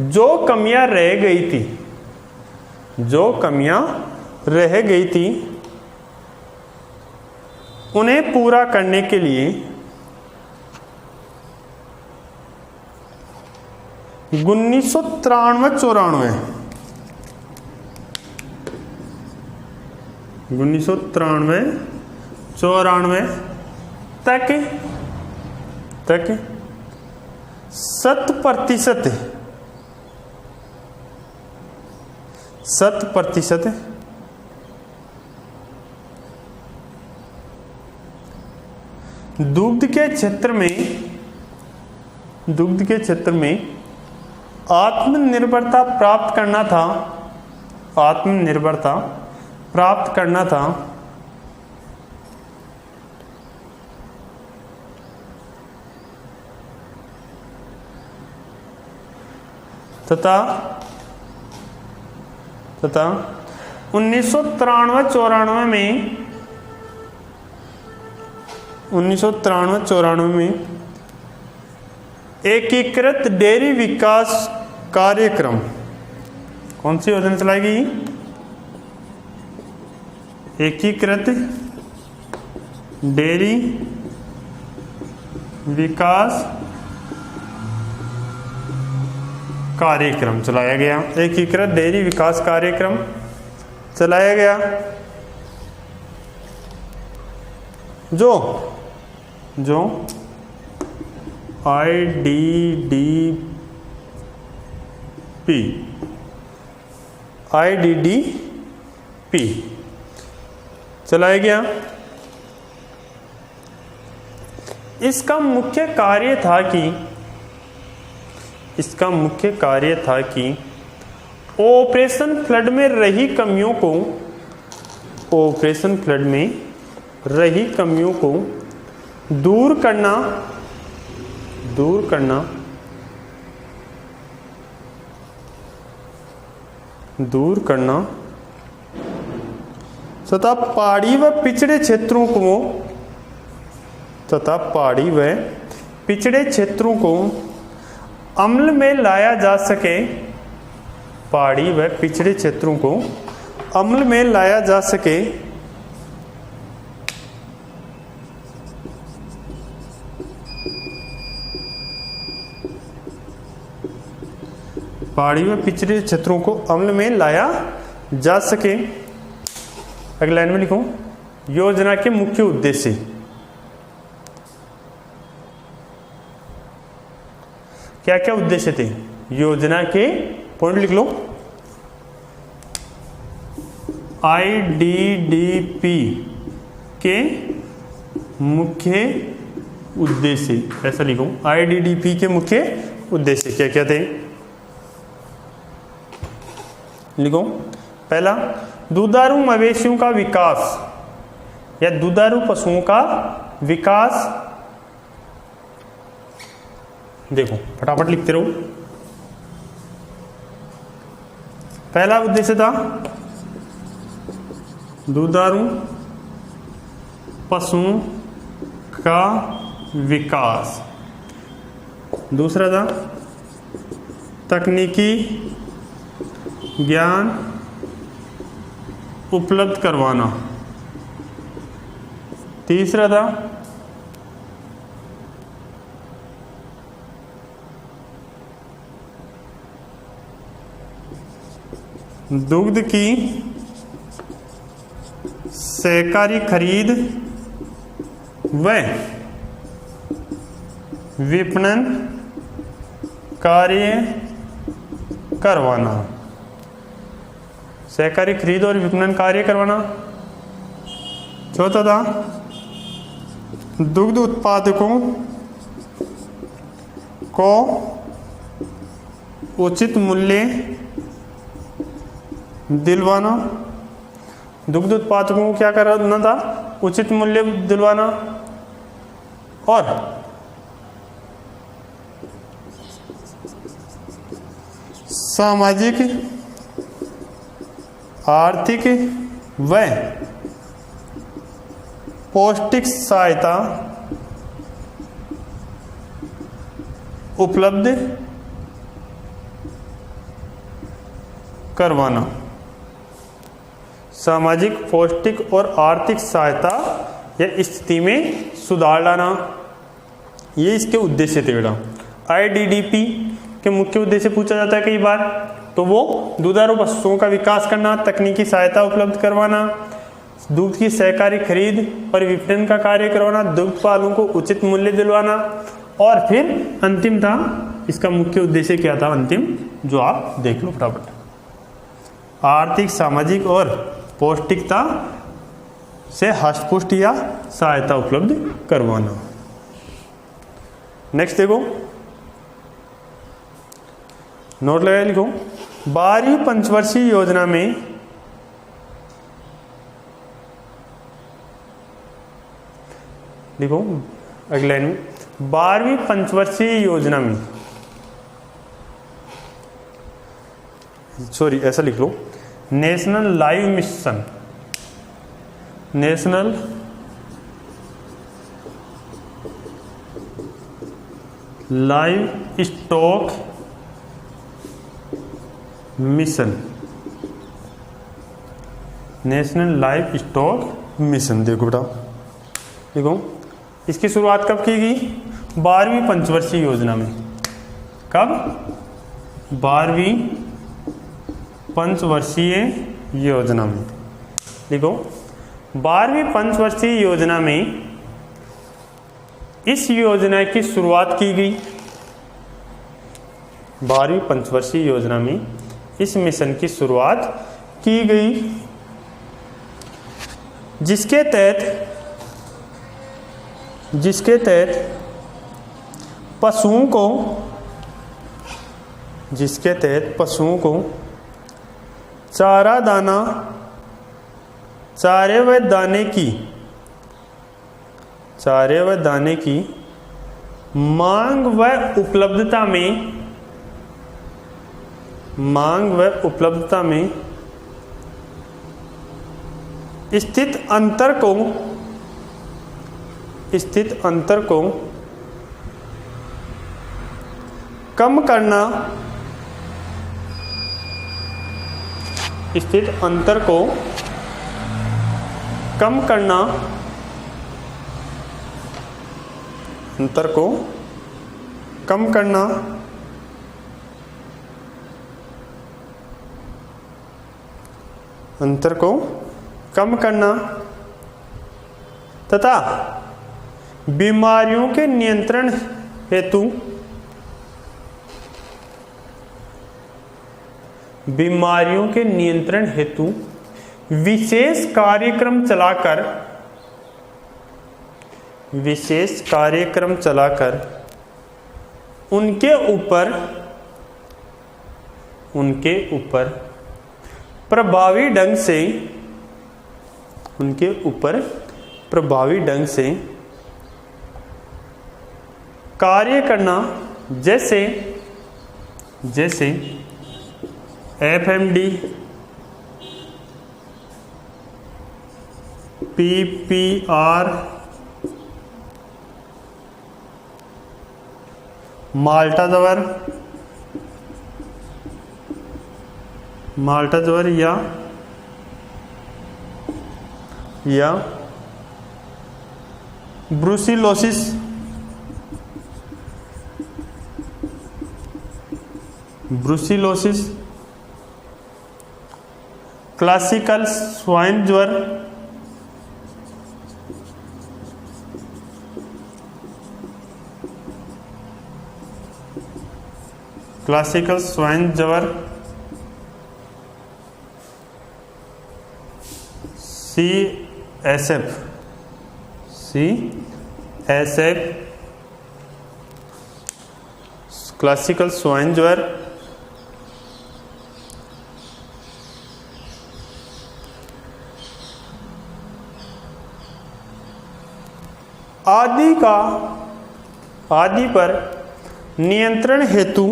जो कमियां रह गई थी उन्हें पूरा करने के लिए 1993-94 तक 100% दुग्ध के क्षेत्र में आत्मनिर्भरता प्राप्त करना था तथा 1993-94 में एकीकृत डेयरी विकास कार्यक्रम, कौन सी योजना चलाई गई? एकीकृत डेयरी विकास कार्यक्रम चलाया गया। एकीकृत डेयरी विकास कार्यक्रम चलाया गया जो IDDP चलाया गया। इसका मुख्य कार्य था कि ऑपरेशन फ्लड में रही कमियों को दूर करना तथा पहाड़ी व पिछड़े क्षेत्रों को अमल में लाया जा सके। पहाड़ी व पिछड़े क्षेत्रों को अमल में लाया जा सके पहाड़ी व पिछड़े क्षेत्रों को अमल में लाया जा सके। अगली लाइन में लिखो, योजना के मुख्य उद्देश्य। क्या क्या उद्देश्य थे योजना के? पॉइंट लिख लो। IDDP के मुख्य उद्देश्य, ऐसा लिखो। IDDP के मुख्य उद्देश्य क्या क्या थे? लिखो। पहला, दुधारू मवेशियों का विकास या दुधारू पशुओं का विकास। देखो फटाफट लिखते रहो। पहला उद्देश्य था दुधारू पशुओं का विकास। दूसरा था तकनीकी ज्ञान उपलब्ध करवाना। तीसरा था दुग्ध की सहकारी खरीद व विपणन कार्य करवाना। सहकारी खरीद और विपणन कार्य करवाना। चौथा था दुग्ध उत्पादकों को उचित मूल्य दिलवाना। दुग्ध उत्पादकों को क्या करना था? उचित मूल्य दिलवाना। और सामाजिक आर्थिक व पौष्टिक सहायता उपलब्ध करवाना। सामाजिक, पौष्टिक और आर्थिक सहायता या स्थिति में सुधार लाना, ये इसके उद्देश्य थे बेटा। आईडीडीपी के मुख्य उद्देश्य पूछा जाता है कई बार, तो वो दुधारू पशुओं का विकास करना, तकनीकी सहायता उपलब्ध करवाना, दूध की सहकारी खरीद और विपणन का कार्य करवाना, दुग्ध पालकों को उचित मूल्य दिलवाना, और फिर अंतिम था, इसका मुख्य उद्देश्य क्या था अंतिम, जो आप देख लो फटाफट, आर्थिक, सामाजिक और पौष्टिकता से हष्टपुष्ट या सहायता उपलब्ध करवाना। नेक्स्ट देखो, नोट लगा लिखो। 12वीं पंचवर्षीय योजना में लिखो अगली लाइन में, 12वीं पंचवर्षीय योजना में, सॉरी ऐसा लिख लो, national live mission, national livestock mission, national livestock mission. देखो बेटा, देखो इसकी शुरुआत कब की गई? 12वीं पंचवर्षीय योजना में। कब? 12वीं पंचवर्षीय योजना में। देखो 12वीं पंचवर्षीय योजना में इस योजना की शुरुआत की गई। 12वीं पंचवर्षीय योजना में इस मिशन की शुरुआत की गई, जिसके तहत पशुओं को चारा दाना, चारे व दाने की मांग व उपलब्धता में स्थित अंतर को कम करना, अंतर को कम करना तथा बीमारियों के नियंत्रण हेतु विशेष कार्यक्रम चलाकर उनके ऊपर प्रभावी ढंग से कार्य करना, जैसे FMD, PPR, माल्टा ज्वर या ब्रुसिलोसिस, क्लासिकल स्वाइन ज्वर, क्लासिकल स्वाइन ज्वर, CSF, क्लासिकल स्वाइन ज्वर, आदि पर नियंत्रण हेतु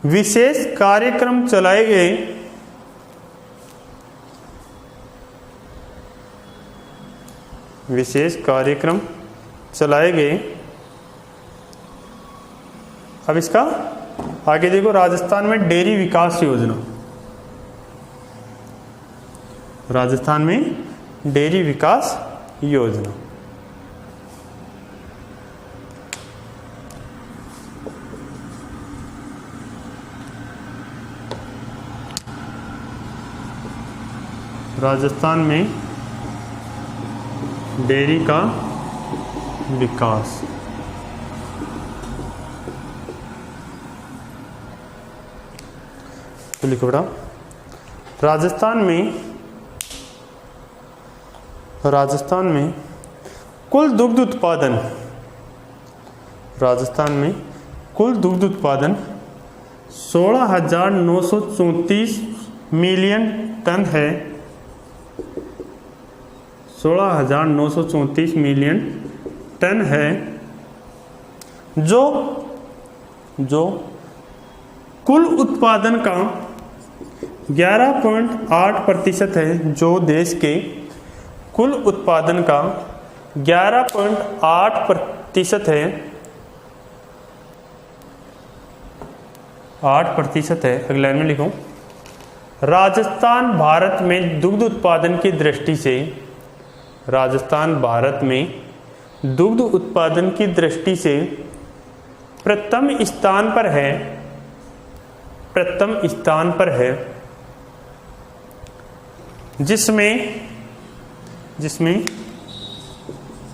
विशेष कार्यक्रम चलाए गए, अब इसका आगे देखो, राजस्थान में डेयरी विकास योजना, राजस्थान में डेयरी विकास योजना, राजस्थान में डेयरी का विकास, तो लिखो बेटा, राजस्थान में कुल दुग्ध उत्पादन, राजस्थान में कुल दुग्ध उत्पादन 16,934 मिलियन टन है, 16,934 मिलियन टन है, जो कुल उत्पादन का 11.8% है, जो देश के कुल उत्पादन का 11.8% है, 8% है। अगले लाइन में लिखो, राजस्थान भारत में दुग्ध उत्पादन की दृष्टि से, राजस्थान भारत में दुग्ध उत्पादन की दृष्टि से प्रथम स्थान पर है, जिसमें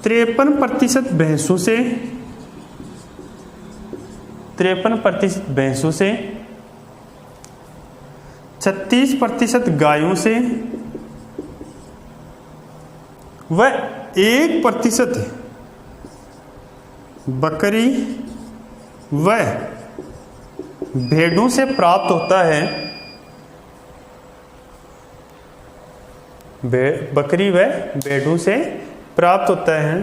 53% भैंसों से 36% गायों से व 1% बकरी व भेड़ों से प्राप्त होता है, बकरी व भेड़ों से प्राप्त होता है।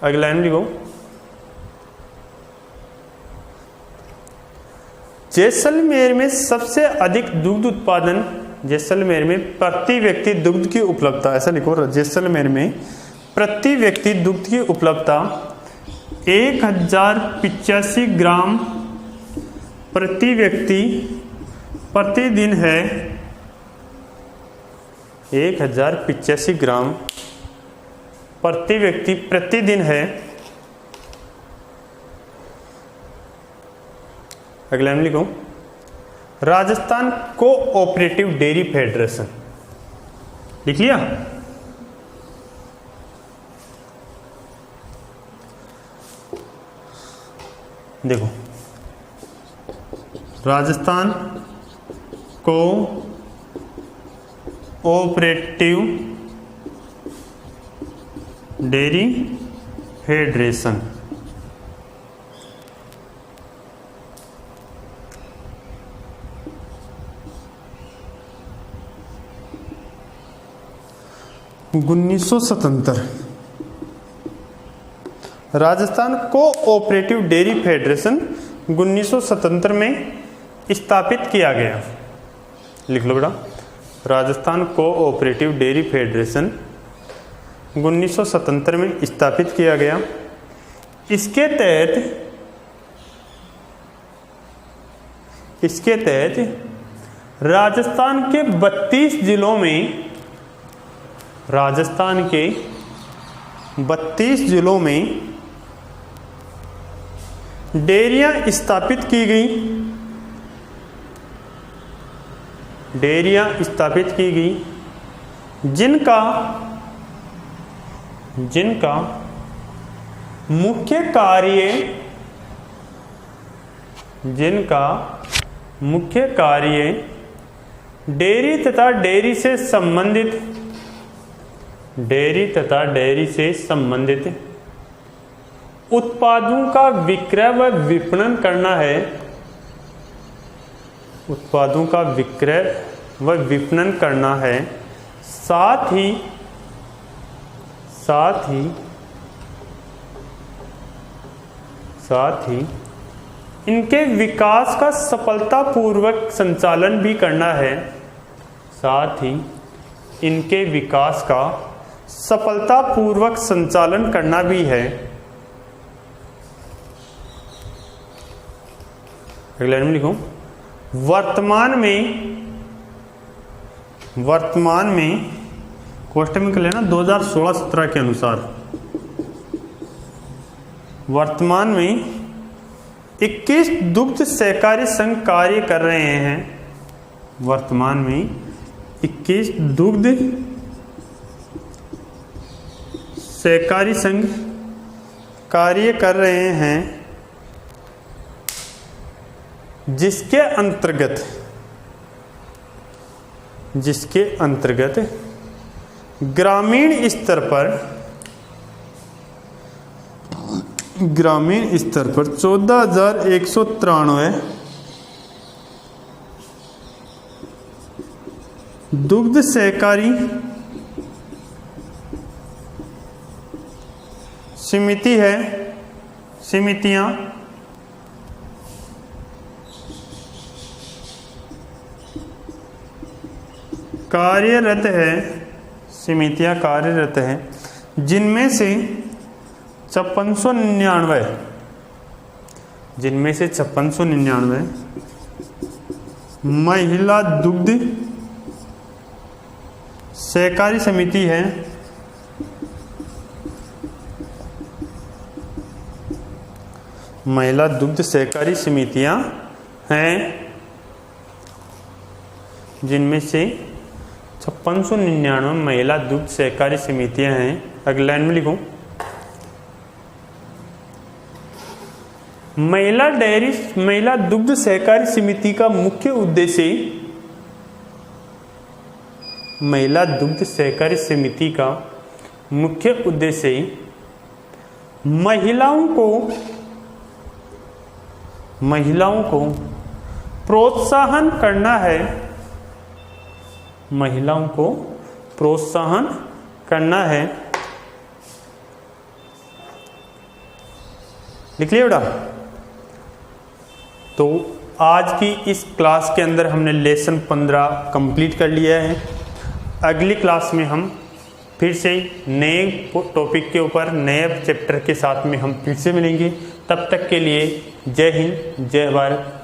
अगला लाइन लिखो, जैसलमेर में सबसे अधिक दुग्ध उत्पादन, जैसलमेर में प्रति व्यक्ति दुग्ध की उपलब्धता, ऐसा लिखो, जैसलमेर में प्रति व्यक्ति दुग्ध की उपलब्धता 1085 ग्राम प्रति व्यक्ति प्रतिदिन है, 1085 ग्राम प्रति व्यक्ति प्रतिदिन है। अगला हम लिखो, राजस्थान कोऑपरेटिव डेयरी फेडरेशन, लिख लिया। देखो, राजस्थान कोऑपरेटिव डेयरी फेडरेशन, उन्नीस सौ 77, राजस्थान कोऑपरेटिव डेयरी फेडरेशन 1977 में स्थापित किया गया। लिख लो बेटा, राजस्थान कोऑपरेटिव डेयरी फेडरेशन 1977 में स्थापित किया गया। इसके तहत राजस्थान के 32 जिलों में, राजस्थान के 32 जिलों में डेयरियां स्थापित की गई, डेयरियां स्थापित की गई जिनका मुख्य कार्य डेयरी तथा डेयरी से संबंधित उत्पादों का विक्रय व विपणन करना है, उत्पादों का विक्रय व विपणन करना है। साथ ही इनके विकास का सफलतापूर्वक संचालन भी करना है, साथ ही इनके विकास का सफलतापूर्वक संचालन करना भी है। अगले लाइन में लिखूं, वर्तमान में क्वेश्चन में कर लेना 2016-17 के अनुसार वर्तमान में 21 दुग्ध सहकारी संघ कार्य कर रहे हैं। वर्तमान में 21 दुग्ध सहकारी संघ कार्य कर रहे हैं, जिसके अंतर्गत ग्रामीण स्तर पर 14,193 दुग्ध सहकारी समितियां कार्यरत है, जिनमें से 5699 महिला दुग्ध सहकारी समिति है, महिला दुग्ध सहकारी समितियां हैं, जिनमें से 5699 महिला दुग्ध सहकारी समितियां हैं। अगली लाइन में लिखूं, महिला दुग्ध सहकारी समिति का मुख्य उद्देश्य, महिला दुग्ध सहकारी समिति का मुख्य उद्देश्य महिलाओं को प्रोत्साहन करना है, महिलाओं को प्रोत्साहन करना है। लिख लिया बेटा। तो आज की इस क्लास के अंदर हमने लेसन 15 कंप्लीट कर लिया है। अगली क्लास में हम फिर से नए टॉपिक के ऊपर नए चैप्टर के साथ में हम फिर से मिलेंगे। तब तक के लिए जय हिंद, जय भारत।